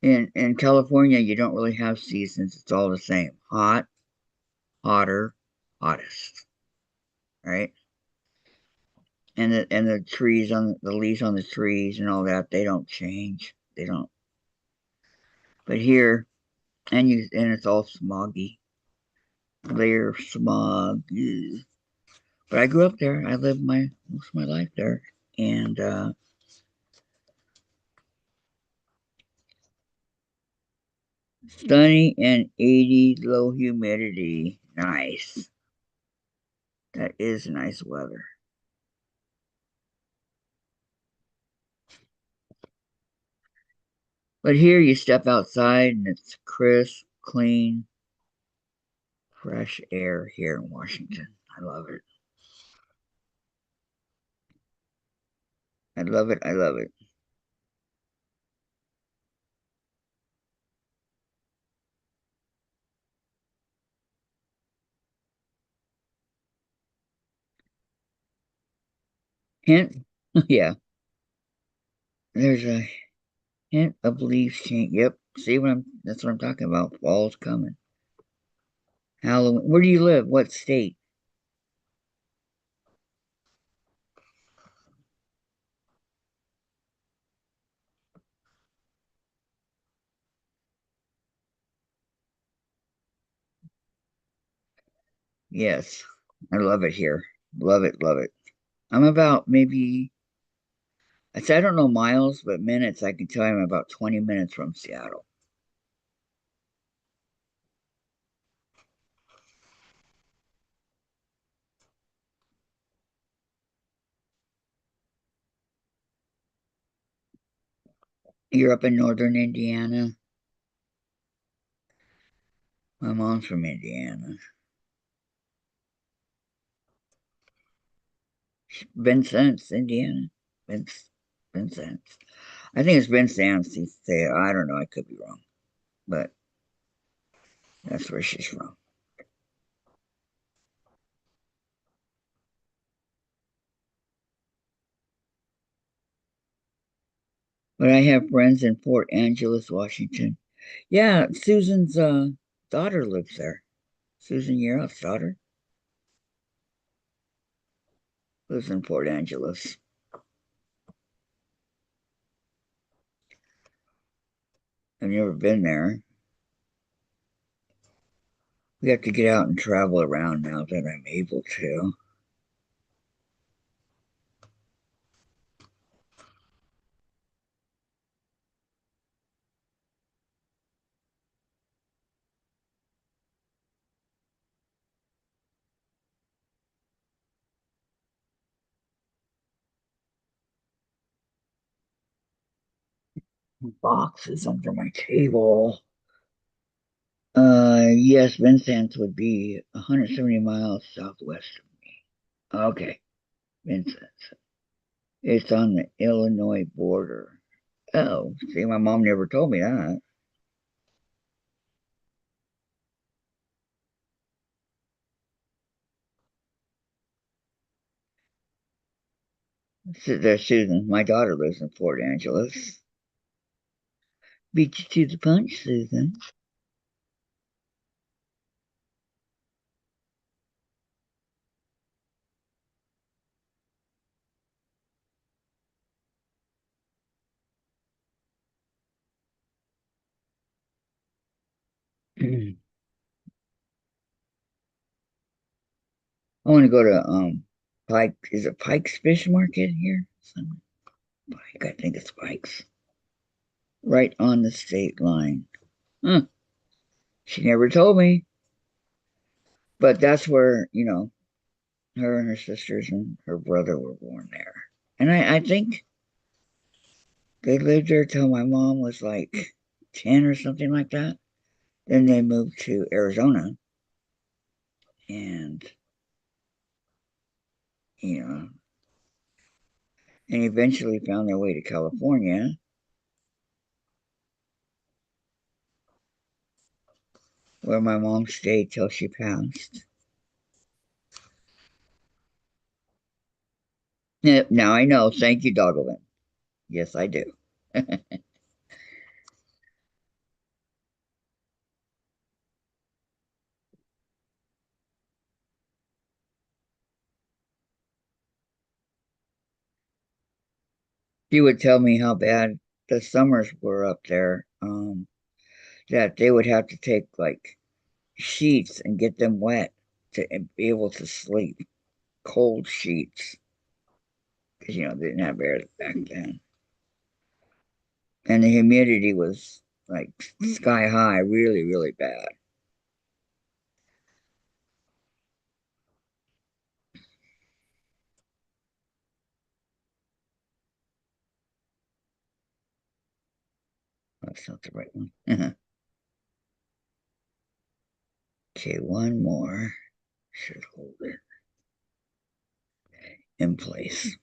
In California, you don't really have seasons. It's all the same. Hot, hotter, hottest, right? And the trees on the leaves on the trees and all that, they don't change. They don't. But here, and it's all smoggy. Layer of smog. Ugh. But I grew up there. I lived my most of my life there, and sunny and 80 low humidity. Nice. That is nice weather. But here you step outside and it's crisp, clean, fresh air here in Washington. I love it. I love it. I love it. Hint, yeah, there's a hint of leaves change. Yep. See what that's what I'm talking about. Fall's coming. Halloween. Where do you live? What state? Yes. I love it here. Love it, love it. I'm about maybe I don't know miles, but minutes. I can tell you I'm about 20 minutes from Seattle. You're up in northern Indiana. My mom's from Indiana. Vincennes, Indiana. Vince, Vincennes. I think it's Vincennes. Say, I don't know. I could be wrong, but that's where she's from. But I have friends in Fort Angeles, Washington. Yeah, Susan's daughter lives there. Susan Yeroff's daughter lives in Fort Angeles. I've never been there. We have to get out and travel around now that I'm able to. Boxes under my table. Yes, Vincennes would be 170 miles southwest of me. Okay, Vincennes. It's on the Illinois border. Oh, see, my mom never told me that. There's Susan. My daughter lives in Fort Angeles. Beat you to the punch, Susan. want to go to Pike. Is it Pike's Fish Market here? Pike, I think it's Pike's. Right on the state line. Huh. She never told me, but that's where, her and her sisters and her brother were born there. And I think they lived there till my mom was like 10 or something like that. Then they moved to Arizona and, you know, and eventually found their way to California, where my mom stayed till she passed. Yeah, now I know. Thank you, Doggerland. Yes, I do. She would tell me how bad the summers were up there, that they would have to take like sheets and get them wet to be able to sleep. Cold sheets, because, they didn't have air back then. And the humidity was like sky high, really, really bad. That's not the right one. Okay, one more should hold it in place.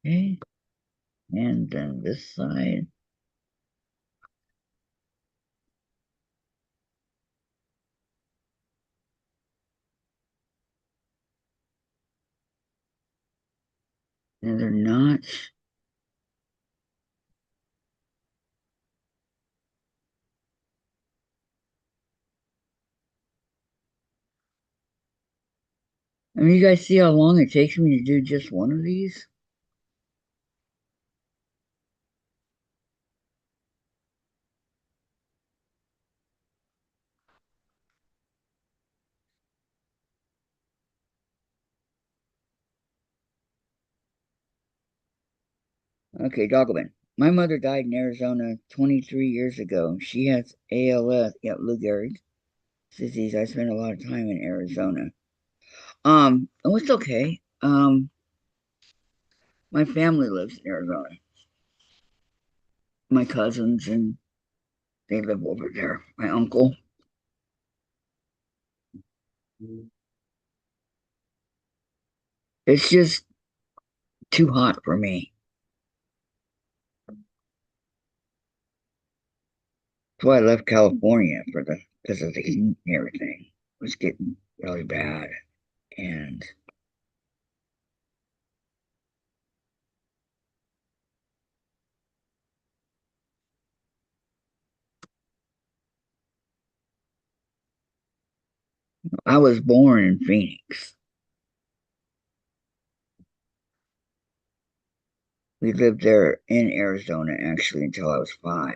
Okay, and then this side. And they're not. I mean, you guys see how long it takes me to do just one of these? Okay, Doggerman. My mother died in Arizona 23 years ago. She has ALS, yeah, Lou Gehrig's disease. I spent a lot of time in Arizona. Oh, it's okay. My family lives in Arizona. My cousins and they live over there. My uncle. It's just too hot for me. That's why I left California because of the heat and everything. It was getting really bad. And I was born in Phoenix. We lived there in Arizona actually until I was 5.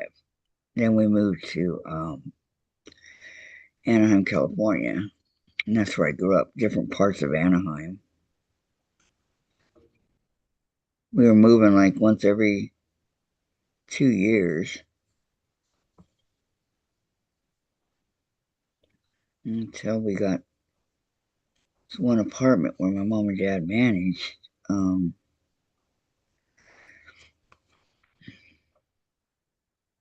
Then we moved to Anaheim, California, and that's where I grew up. Different parts of Anaheim. We were moving like once every 2 years until we got this one apartment where my mom and dad managed. Um,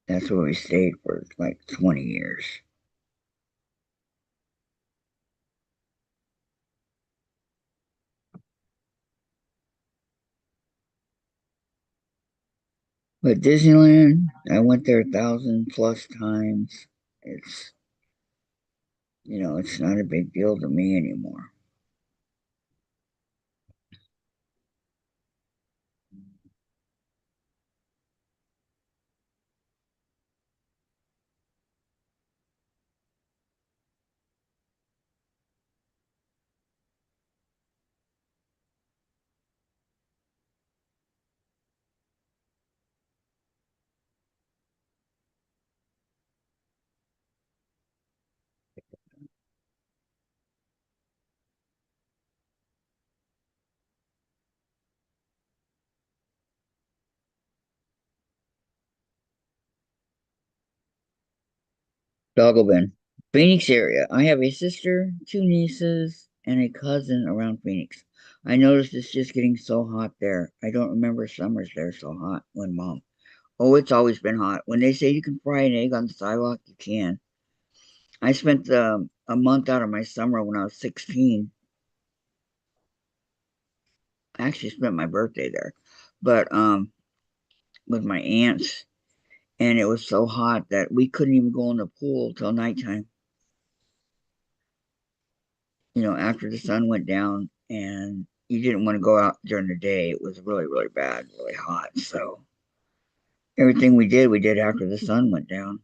that's where we stayed for like 20 years. But Disneyland, I went there 1,000+ times. It's it's not a big deal to me anymore. Dogglebin. Phoenix area. I have a sister, two nieces, and a cousin around Phoenix. I noticed it's just getting so hot there. I don't remember summers there so hot when mom. Oh, it's always been hot. When they say you can fry an egg on the sidewalk, you can. I spent a month out of my summer when I was 16. I actually spent my birthday there, but with my aunts, and it was so hot that we couldn't even go in the pool till nighttime. After the sun went down, and you didn't want to go out during the day. It was really, really bad, really hot. So everything we did after the sun went down.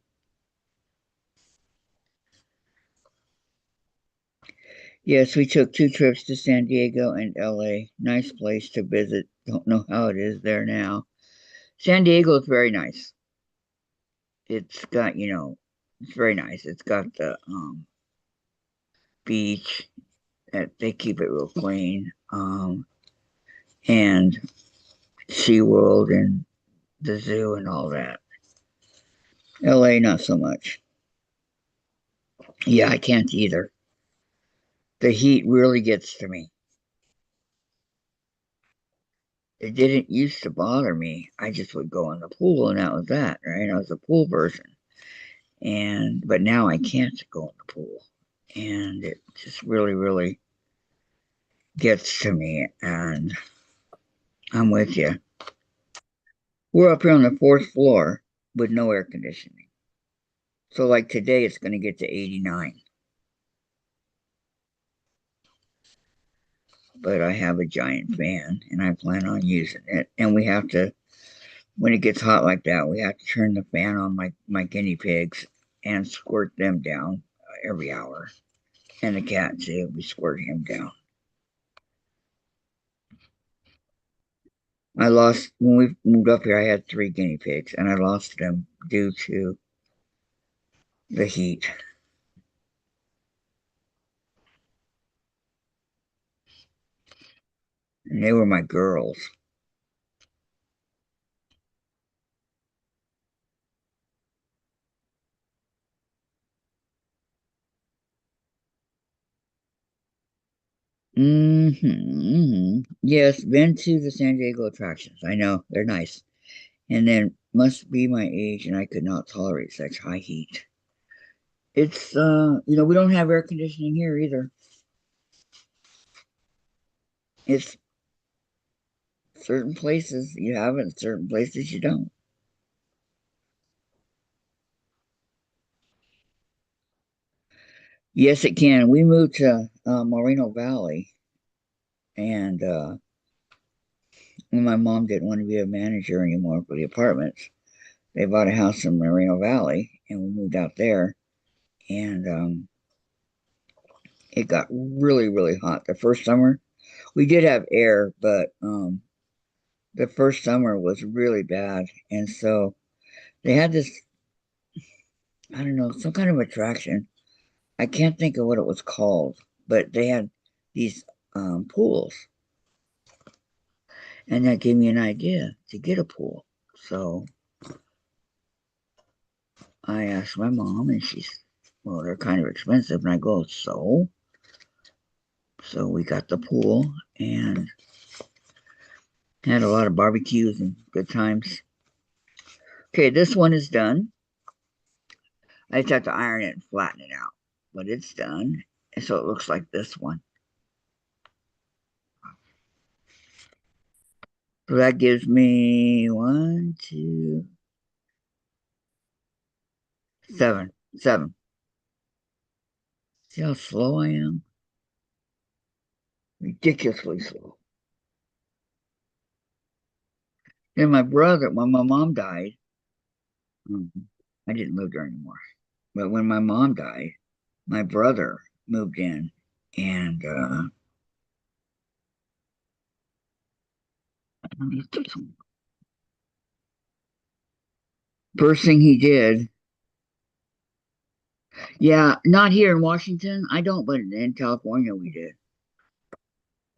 Yes, we took two trips to San Diego and LA. Nice place to visit. Don't know how it is there now. San Diego is very nice. It's got, it's very nice. It's got the beach that they keep it real clean. And SeaWorld and the zoo and all that. LA, not so much. Yeah, I can't either. The heat really gets to me. It didn't used to bother me. I just would go in the pool and that was that, right? I was a pool person. But now I can't go in the pool. And it just really, really gets to me. And I'm with you. We're up here on the fourth floor with no air conditioning. So like today it's gonna get to 89. But I have a giant fan and I plan on using it. And we have to, when it gets hot like that, we have to turn the fan on my guinea pigs and squirt them down every hour. And the cat too, we squirt him down. I lost, when we moved up here, I had three guinea pigs and I lost them due to the heat. And they were my girls. Yes, been to the San Diego attractions. I know, they're nice. And then must be my age and I could not tolerate such high heat. It's we don't have air conditioning here either. It's certain places you have it, certain places you don't. Yes, it can. We moved to Moreno Valley, and when my mom didn't want to be a manager anymore for the apartments, they bought a house in Moreno Valley, and we moved out there. And it got really, really hot the first summer. We did have air, but the first summer was really bad, and so they had this, I don't know, some kind of attraction. I can't think of what it was called, but they had these pools, and that gave me an idea to get a pool. So I asked my mom, and she's, well, they're kind of expensive, and I go, so we got the pool and had a lot of barbecues and good times. Okay, this one is done. I just have to iron it and flatten it out, but it's done. And so it looks like this one. So that gives me one, two, seven, seven. See how slow I am? Ridiculously slow. Then my brother, when my mom died, um, I didn't live there anymore. But when my mom died, my brother moved in, and first thing he did, yeah, not here in Washington. I don't, but in California we did.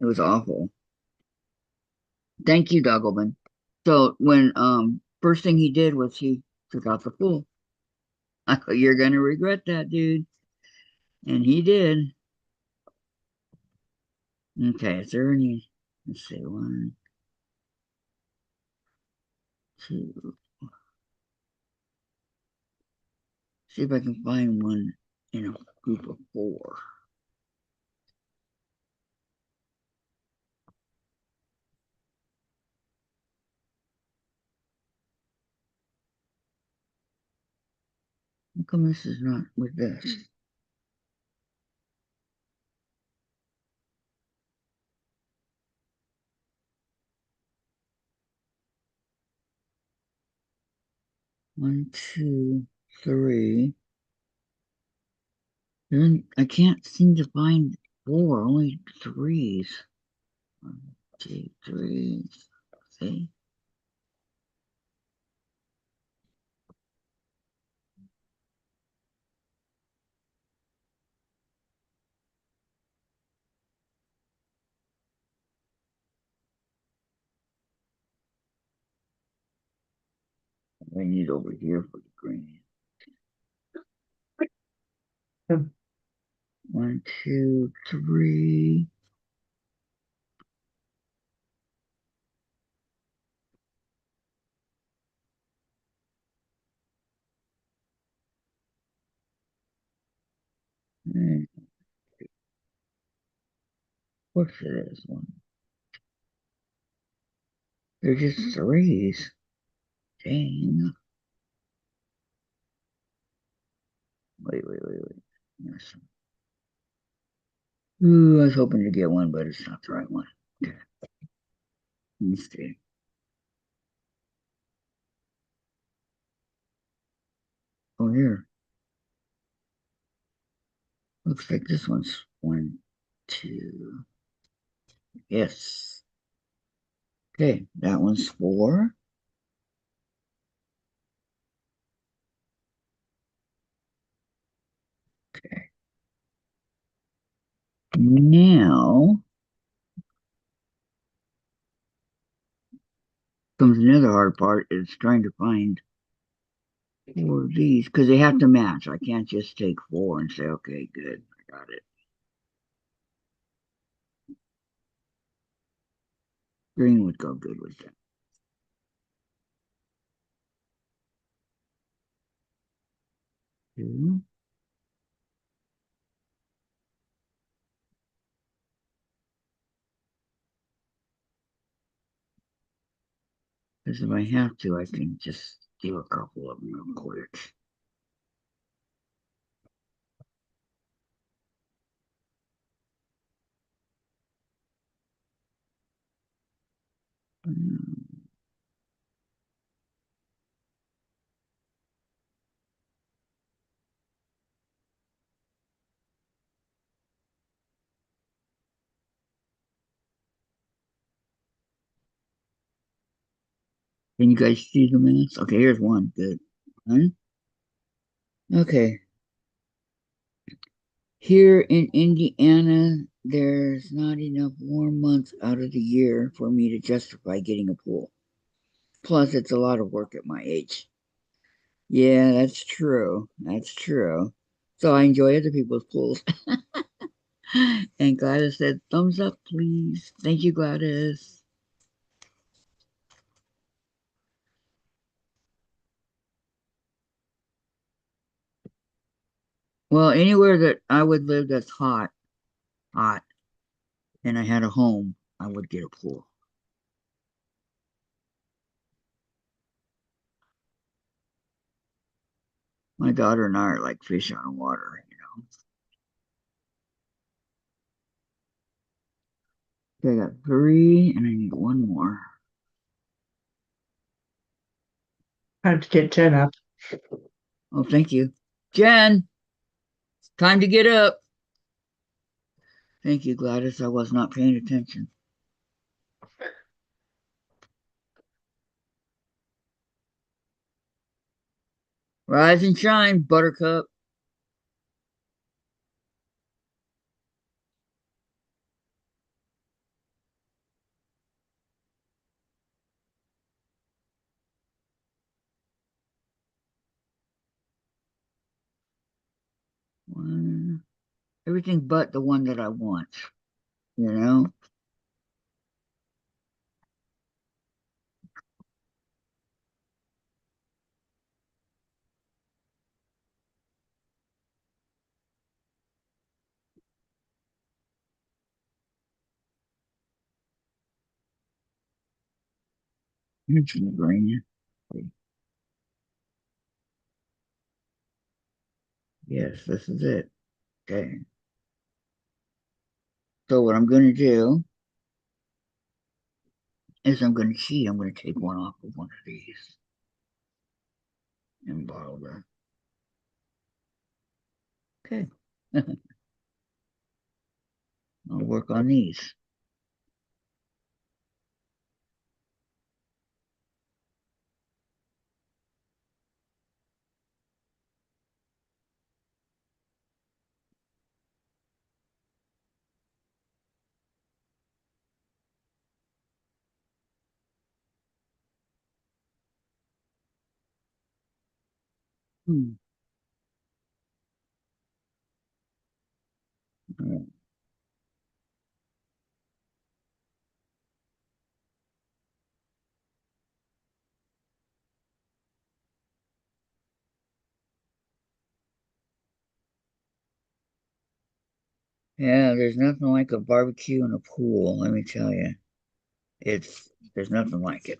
It was awful. Thank you, Dougleman. So when first thing he did was he took out the pool. I go, you're gonna regret that, dude. And he did. Okay, is there any? Let's see, one, two. See if I can find one in a group of four. How come this is not with this? One, two, three. Then I can't seem to find four, only threes. One, two, three. See? I need over here for the green. Hmm. One, two, three. And of course it is one. They're just threes. Dang. Wait. Yes. Ooh, I was hoping to get one, but it's not the right one. Okay. Let me see. Oh, here. Looks like this one's one, two. Yes. Okay, that one's four. Okay. Now comes another hard part is trying to find four of these because they have to match. I can't just take four and say, okay, good, I got it. Green would go good with that. Two. Because if I have to, I can just do a couple of them real quick. Um, Can you guys see the minutes? Okay, here's one. Good. One. Okay. Here in Indiana, there's not enough warm months out of the year for me to justify getting a pool. Plus, it's a lot of work at my age. Yeah, that's true. That's true. So I enjoy other people's pools. And Gladys said, thumbs up, please. Thank you, Gladys. Well, anywhere that I would live that's hot, and I had a home, I would get a pool. My daughter and I are like fish on water, you know. Okay, I got three, and I need one more. Time to get Jen up. Oh, thank you. Jen, time to get up. Thank you, Gladys. I was not paying attention. Rise and shine, Buttercup. Everything but the one that I want, you know? Pennsylvania. Yes, this is it. Okay. So what I'm going to do is I'm going to cheat. I'm going to take one off of one of these and bottle them. Okay. I'll work on these. Hmm. All right. Yeah, there's nothing like a barbecue and a pool, let me tell you. There's nothing like it.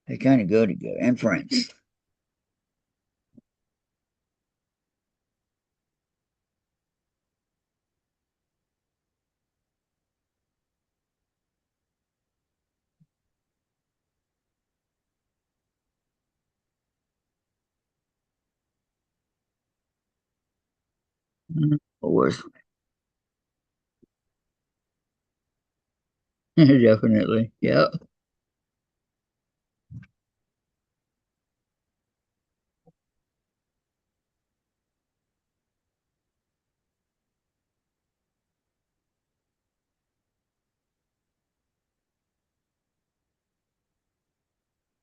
They kind of go together, and friends. Of course, definitely. Yeah.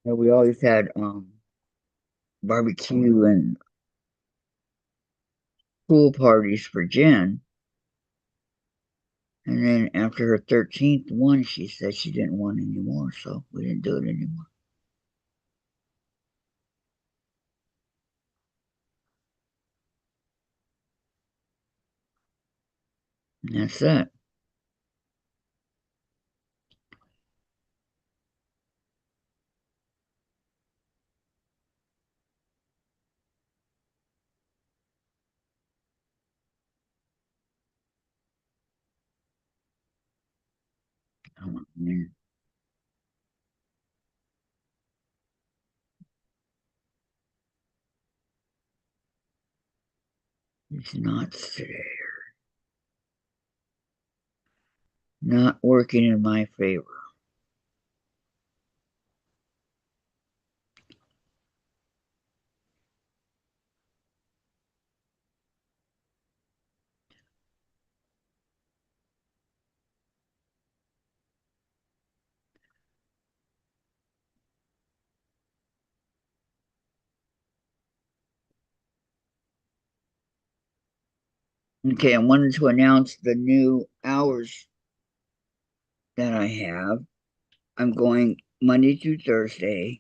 And we always had barbecue and pool parties for Jen. And then after her 13th one, she said she didn't want any more, so we didn't do it anymore. And that's that. Oh, man. It's not today. Not working in my favor. Okay, I wanted to announce the new hours that I have. I'm going Monday through Thursday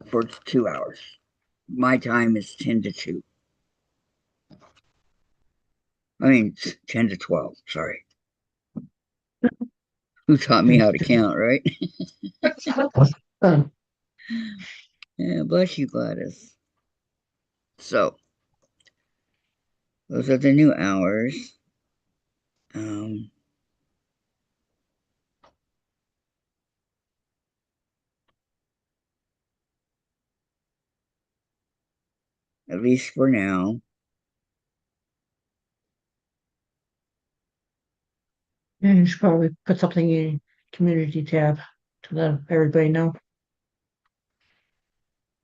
for 2 hours. My time is 10 to 2. I mean, 10 to 12. Sorry. Who taught me how to count, right? Yeah, bless you, Gladys. So, those are the new hours. Um, at least for now. Yeah, you should probably put something in community tab to let everybody know.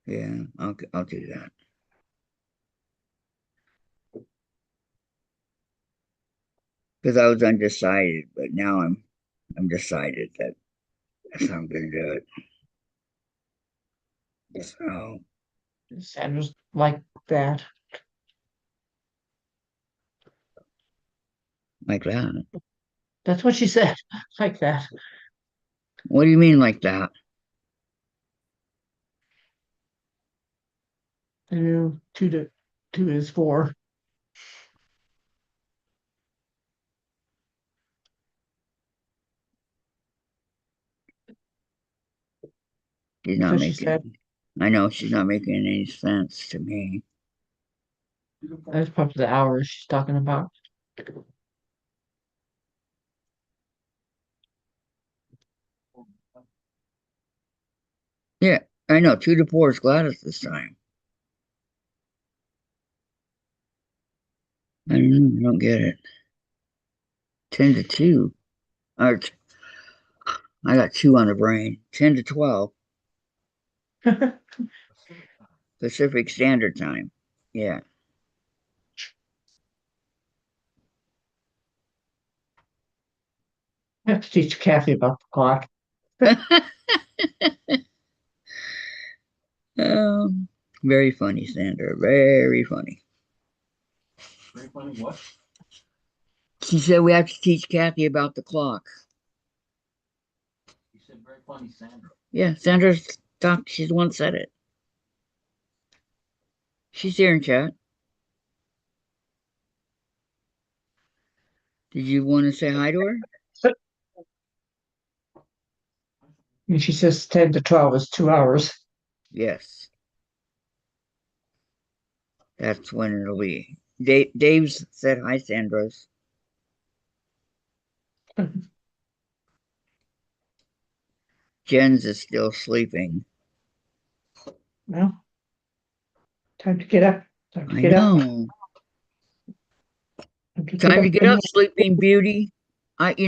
Yeah, I'll do that. Because I was undecided, but now I'm decided that that's how I'm gonna do it. So, Sandra's like that. like that. That's what she said. Like that. What do you mean like that? I knew two is four. She's That's not what she said. making, I know she's not making any sense to me. That's probably the hours she's talking about. Yeah, I know. 2 to 4 is Gladys this time. I don't know. I don't get it. 10 to 2. Or I got 2 on the brain. 10 to 12 Pacific Standard Time. Yeah. I have to teach Kathy about the clock. um, very funny, Sandra. Very funny. Very funny, what? She said we have to teach Kathy about the clock. You said very funny, Sandra. Yeah, Sandra's talked. She's the one that said it. She's here in chat. Did you want to say hi to her? And she says 10 to 12 is 2 hours. Yes. That's when it'll be. Dave's said hi, Sandra's. Jen's is still sleeping. Well, time to get up. Time to I get up. know. Time to get Time to up. get up, Sleeping Beauty. When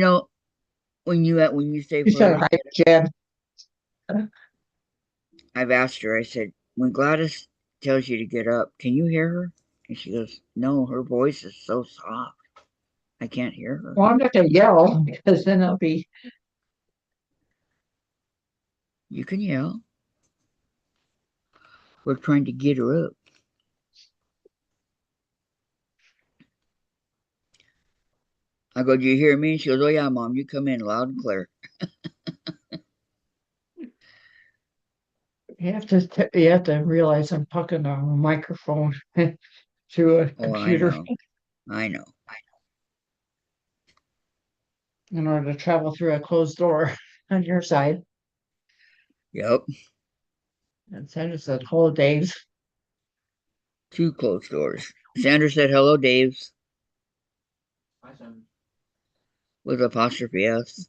you say She for her said to hi, get Jen. up, I've asked her. I said, when Gladys tells you to get up, can you hear her? And she goes, no, her voice is so soft. I can't hear her. Well, I'm not going to yell because then I'll be. You can yell. We're trying to get her up. I go, do you hear me? She goes, oh yeah, Mom, you come in loud and clear. You have to realize I'm talking on a microphone through a Oh, I computer know. I know. in order to travel through a closed door on your side. Yep. And Sandra said, "Hello, Dave's." 2 closed doors. Sandra said, hello, Dave's, Hi, Sandra. with apostrophe S.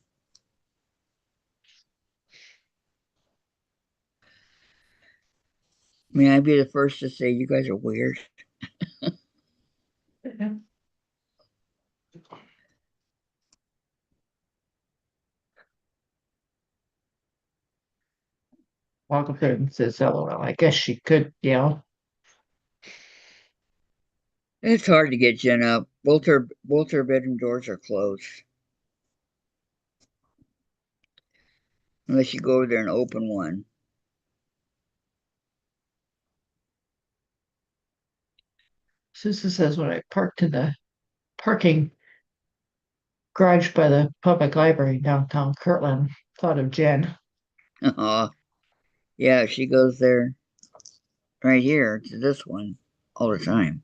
May I be the first to say you guys are weird? Walk up there and says, "LOL." I guess she could yell. It's hard to get Jen up. Both her bedroom doors are closed. Unless you go over there and open one. Susan says, when I parked in the parking garage by the public library downtown Kirtland, thought of Jen. Aw. Yeah, she goes there right here to this one all the time.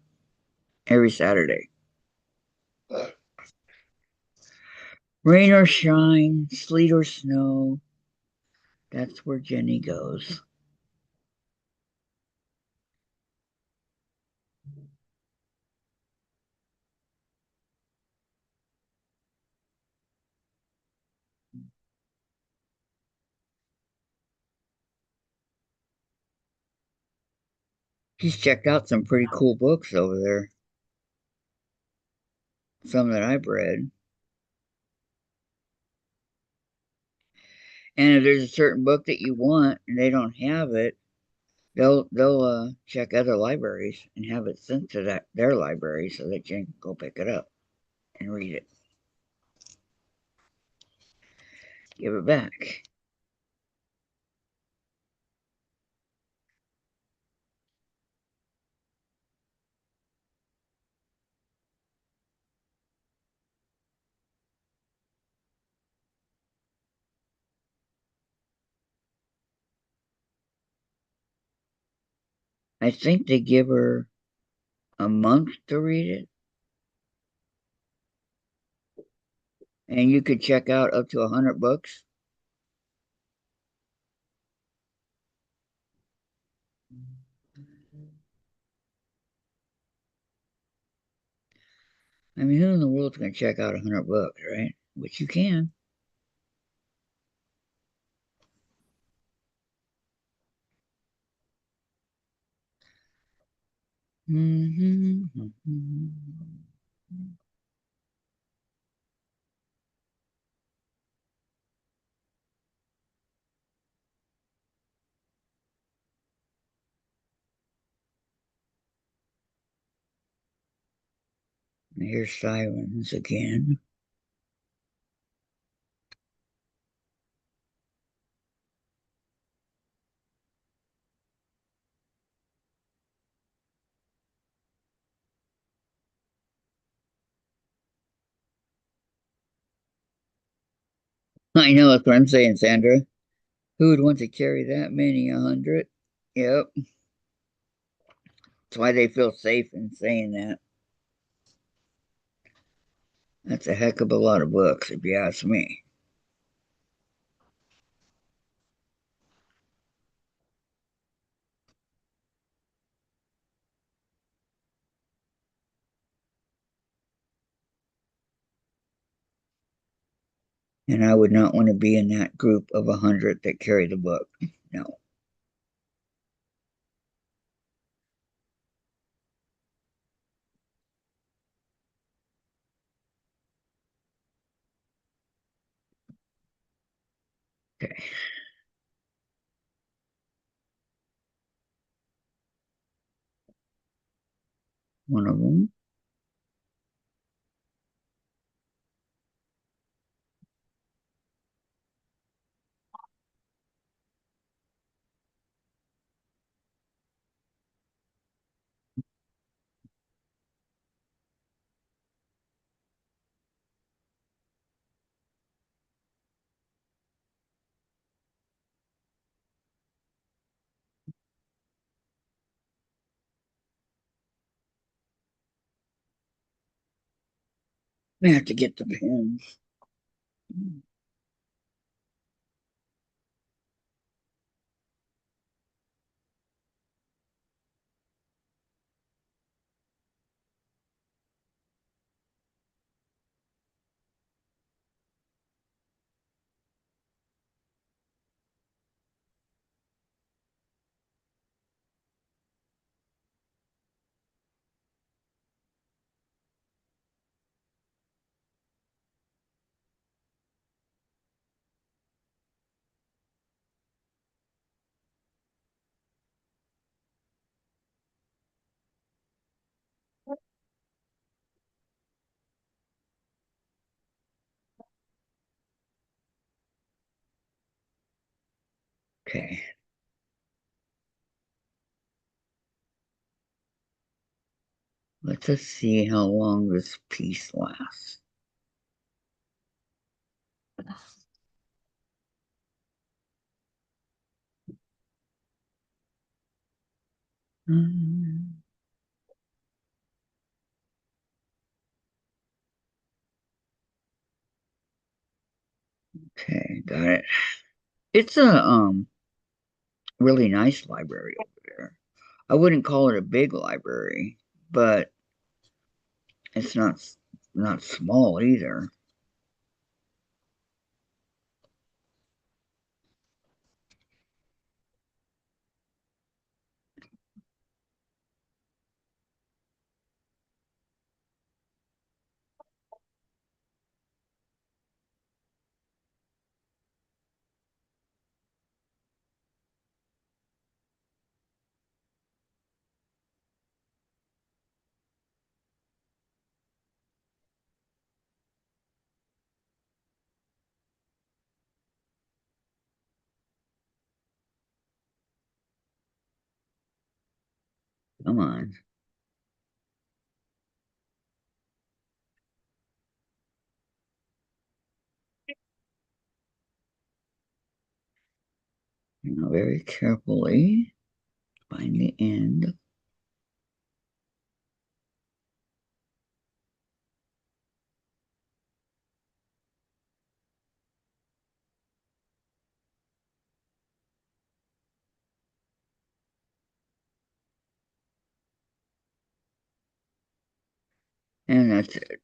Every Saturday. Rain or shine, sleet or snow. That's where Jenny goes. She's checked out some pretty cool books over there. Some that I've read. And if there's a certain book that you want and they don't have it, they'll check other libraries and have it sent to their library so that you can go pick it up and read it. Give it back. I think they give her a month to read it, and you could check out up to 100 books. I mean, who in the world's going to check out 100 books, right? But you can. Here's sirens again. I know that's what I'm saying, Sandra. Who would want to carry that many? 100? Yep. That's why they feel safe in saying that. That's a heck of a lot of books, if you ask me. And I would not want to be in that group of 100 that carry the book. No. Okay. One of them. I have to get the pins. Okay. Let's just see how long this piece lasts. Okay, got it. It's a really nice library over there. I wouldn't call it a big library, but it's not small either. Come on. Very carefully. Find the end. And that's it.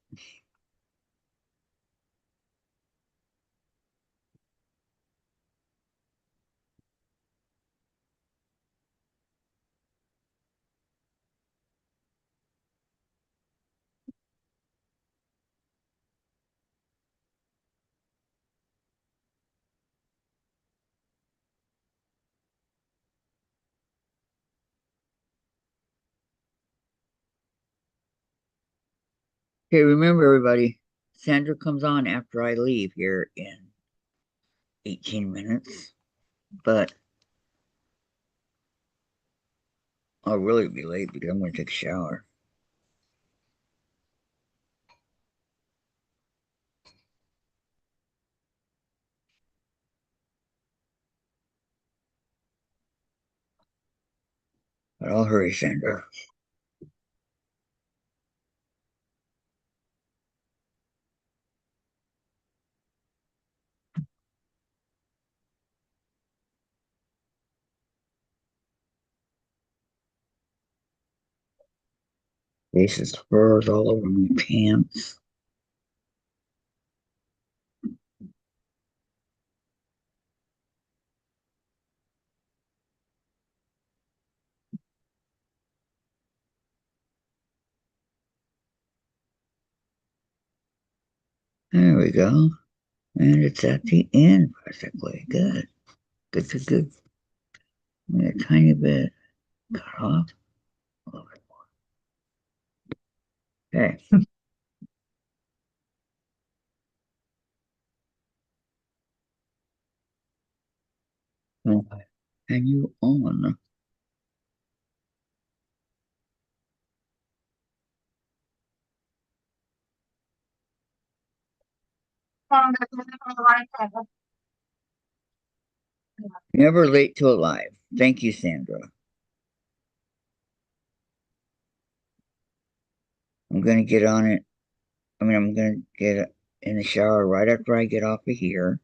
Okay, remember everybody, Sandra comes on after I leave here in 18 minutes, but I'll really be late because I'm going to take a shower. But I'll hurry, Sandra. Faces furs all over my pants. There we go. And it's at the end, basically. Good. Good, good, good. A tiny bit cut off. A little bit more. Okay. And you on. Never late to alive. Thank you, Sandra. I'm going to get on it. I'm going to get in the shower right after I get off of here.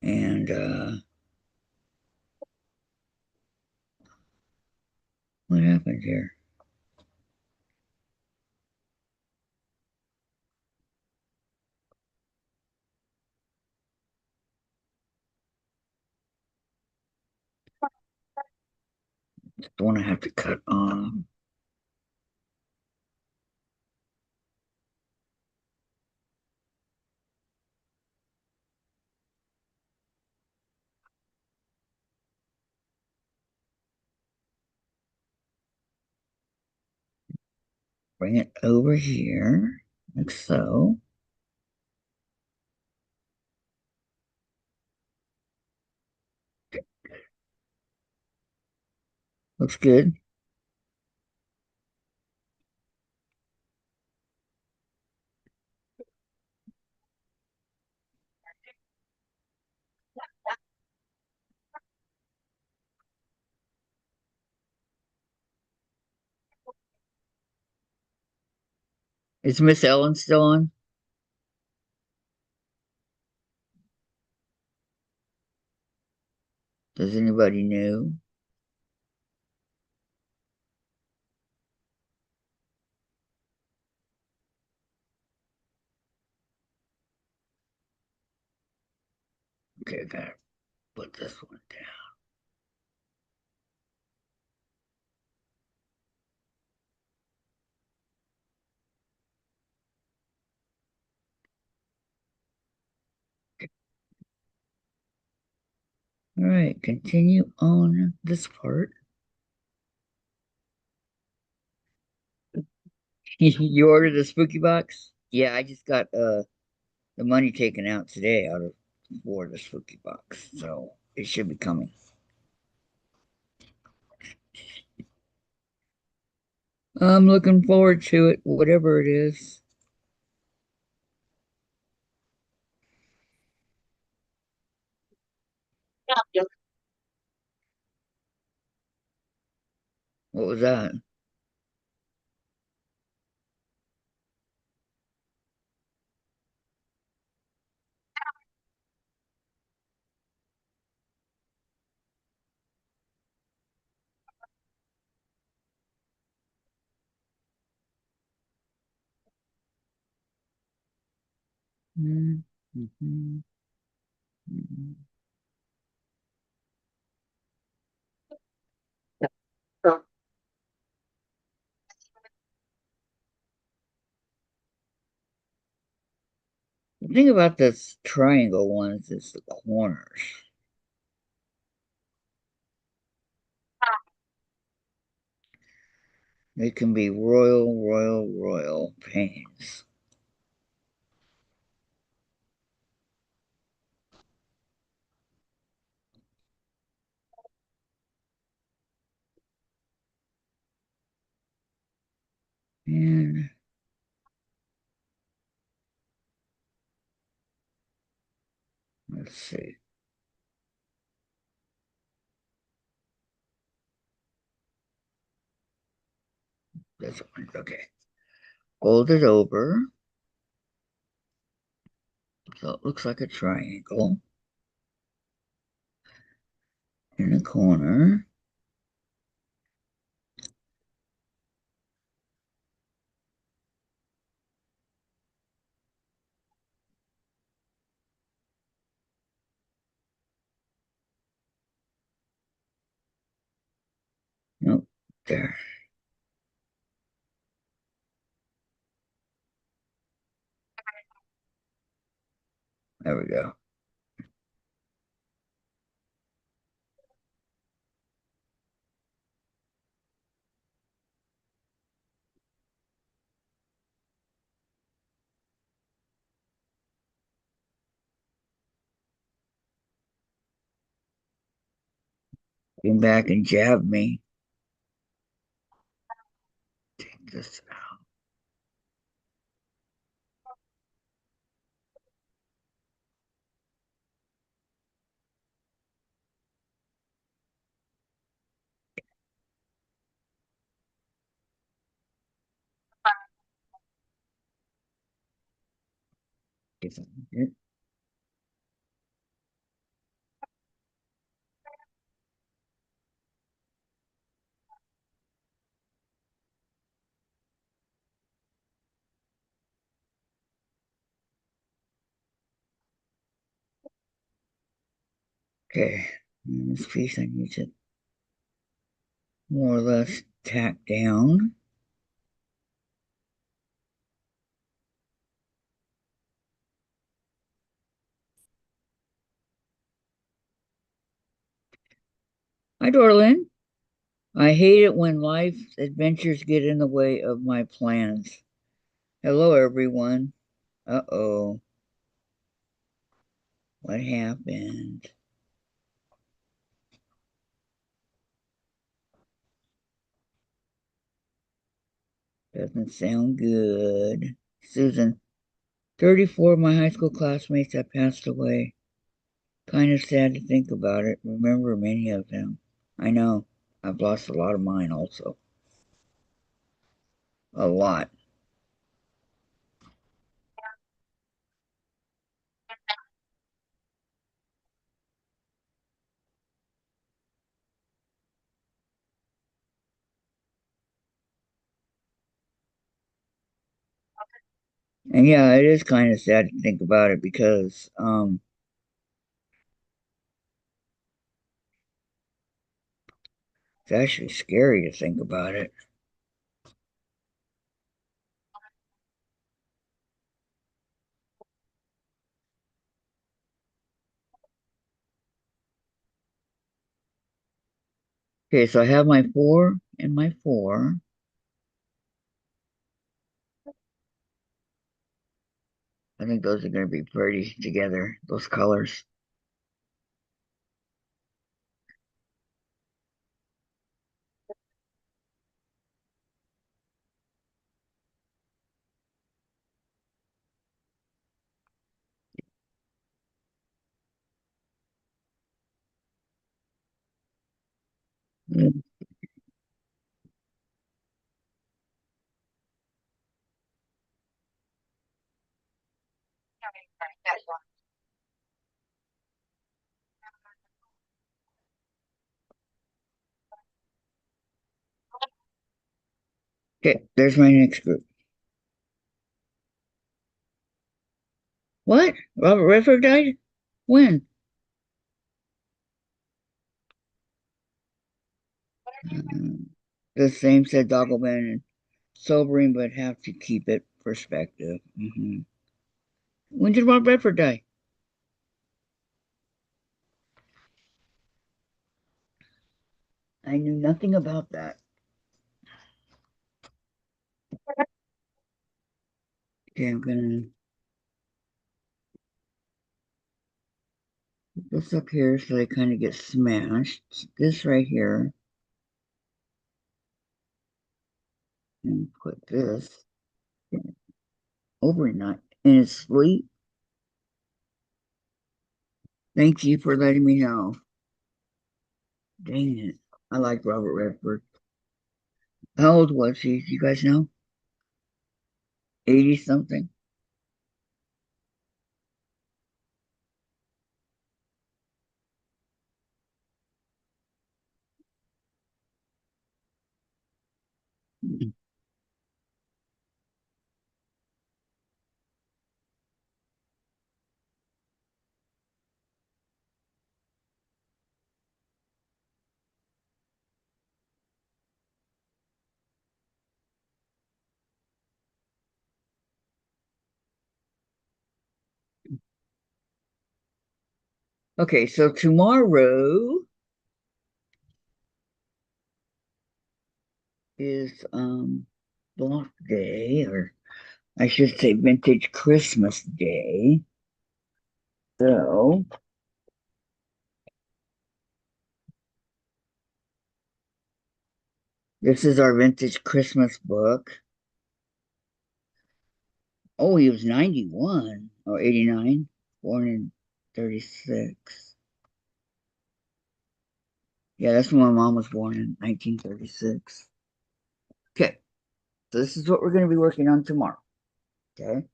And, what happened here? It's the one I have to cut off. Bring it over here, like so. Looks good. Is Miss Ellen still on? Does anybody know? Okay, I gotta put this one down. All right, continue on this part. You ordered the spooky box? Yeah, I just got the money taken out today out of for the spooky box, so it should be coming. I'm looking forward to it, whatever it is. What was that? Mm, mhm, mhm. The thing about this triangle ones is the corners. They can be royal, royal, royal pains. And let's see. This one, okay. Fold it over. So it looks like a triangle in the corner. Nope, there. There we go. Came back and jabbed me. Take this out. Get that here. Okay. And this piece I need to more or less tack down. Hi, Dorlin. I hate it when life's adventures get in the way of my plans. Hello, everyone. Uh-oh. What happened? Doesn't sound good. Susan, 34 of my high school classmates have passed away. Kind of sad to think about it. Remember many of them. I know. I've lost a lot of mine also. A lot. And yeah, it is kind of sad to think about it because it's actually scary to think about it. Okay, so I have my four and my four. I think those are going to be pretty together, those colors. Mm. Okay, there's my next group. What? Robert Redford died? When? Uh, the same said Doggleman. Sobering, but have to keep it perspective. When did Robert Redford die? I knew nothing about that. Okay, I'm gonna put this up here so they kind of get smashed. This right here, and put this overnight in his sleep. Thank you for letting me know. Dang it. I like Robert Redford. How old was he? Do you guys know? 80 something? Okay, so tomorrow is block day, or I should say vintage Christmas day. So this is our vintage Christmas book. Oh, he was 91 or 89, born in 36. Yeah, that's when my mom was born in 1936. Okay, so this is what we're going to be working on tomorrow. Okay,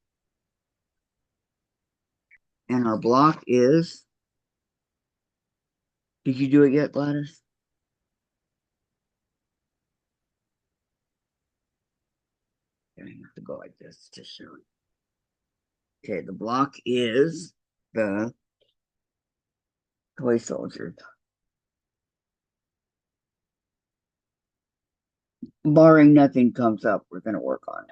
and our block is, did you do it yet, Gladys? I have to go like this to show you. Okay, the block is the toy soldier. Barring nothing comes up, we're going to work on it.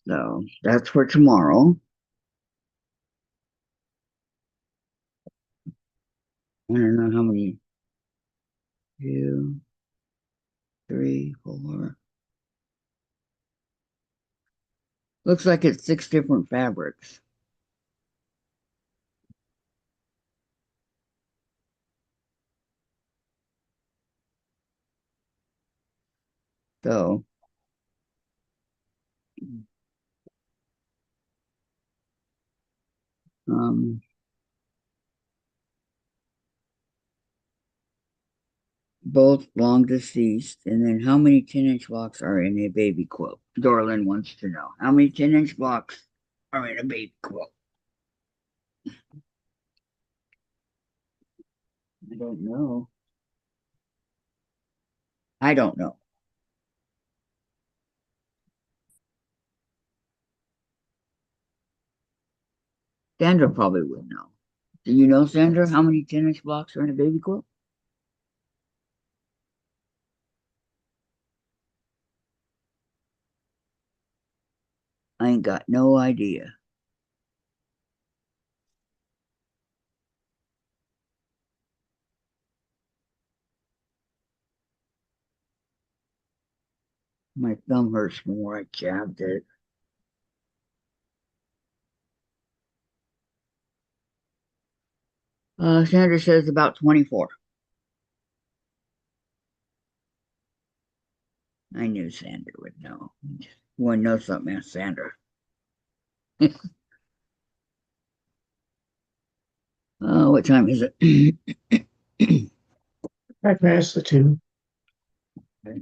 So that's for tomorrow. I don't know how many. 2, 3, 4. Looks like it's 6 different fabrics. So um, both long deceased. And then how many 10-inch blocks are in a baby quilt? Dorlin wants to know. How many 10-inch blocks are in a baby quilt? I don't know. I don't know. Sandra probably would know. Do you know, Sandra, how many 10-inch blocks are in a baby quilt? I ain't got no idea. My thumb hurts from where I jabbed it. Sandra says about 24. I knew Sandra would know. You want to know something, ask Sandra. What time is it? 5 minutes to 2. Okay.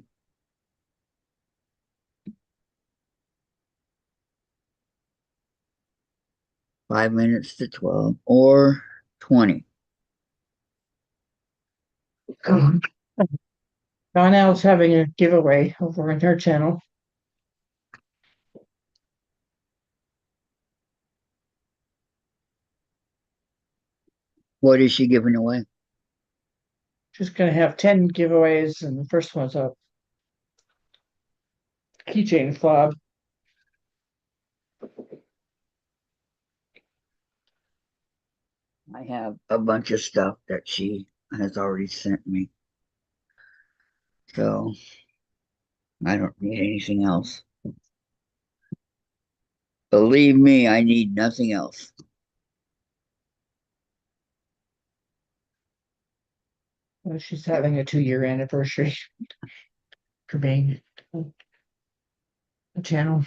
5 minutes to 12 or 20. Donnell's having a giveaway over in her channel. What is she giving away? She's gonna have 10 giveaways, and the first one's a keychain fob. I have a bunch of stuff that she has already sent me. So I don't need anything else. Believe me, I need nothing else. She's having a 2-year anniversary for being a channel.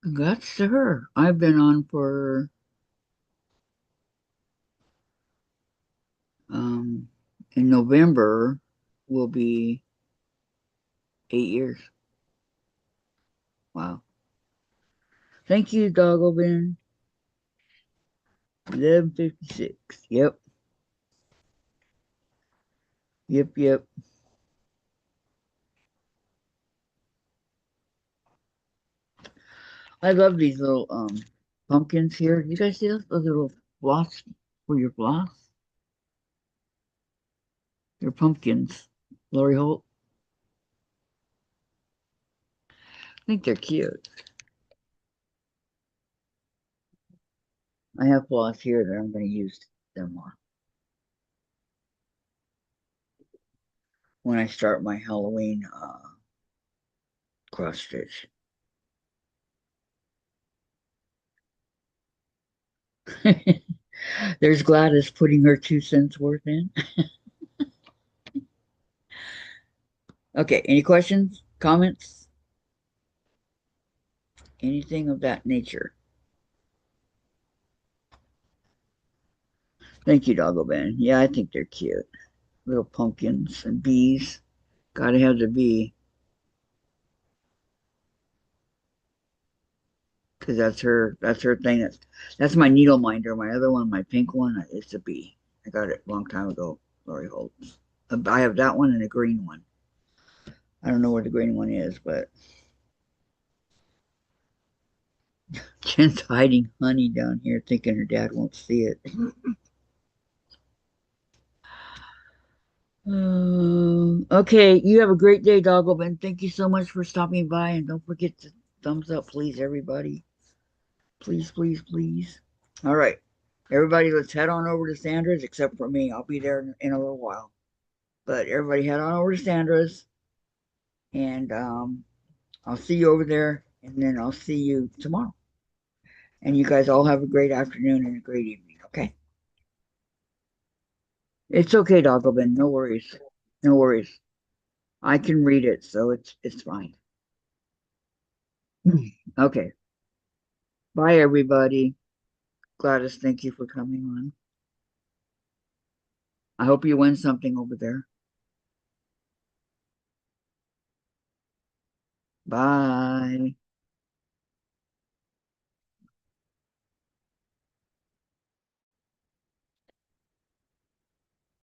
Congrats to her. I've been on for in November will be 8 years. Wow. Thank you, Doggo Ben. 11:56. Yep. Yep, yep. I love these little pumpkins here. You guys see those little floss for your floss? They're pumpkins. Lori Holt. I think they're cute. I have floss here that I'm going to use them on when I start my Halloween cross stitch. There's Gladys putting her 2 cents worth in. Okay, any questions, comments, anything of that nature? Thank you, Doggo Ben. Yeah, I think they're cute. Little pumpkins and bees. Gotta have the bee. Because that's her thing. That's my needle minder. My other one, my pink one, is the bee. I got it a long time ago, Lori Holtz. I have that one and a green one. I don't know where the green one is, but Jen's hiding honey down here, thinking her dad won't see it. Okay, you have a great day, Doggo Ben. Thank you so much for stopping by, and don't forget to thumbs up, please, everybody. Please, please, please. All right, everybody, let's head on over to Sandra's, except for me. I'll be there in a little while. But everybody, head on over to Sandra's, and I'll see you over there, and then I'll see you tomorrow. And you guys all have a great afternoon and a great evening. Okay. It's okay, Doggo Ben. No worries. No worries. I can read it, so it's fine. Okay. Bye, everybody. Gladys, thank you for coming on. I hope you win something over there. Bye.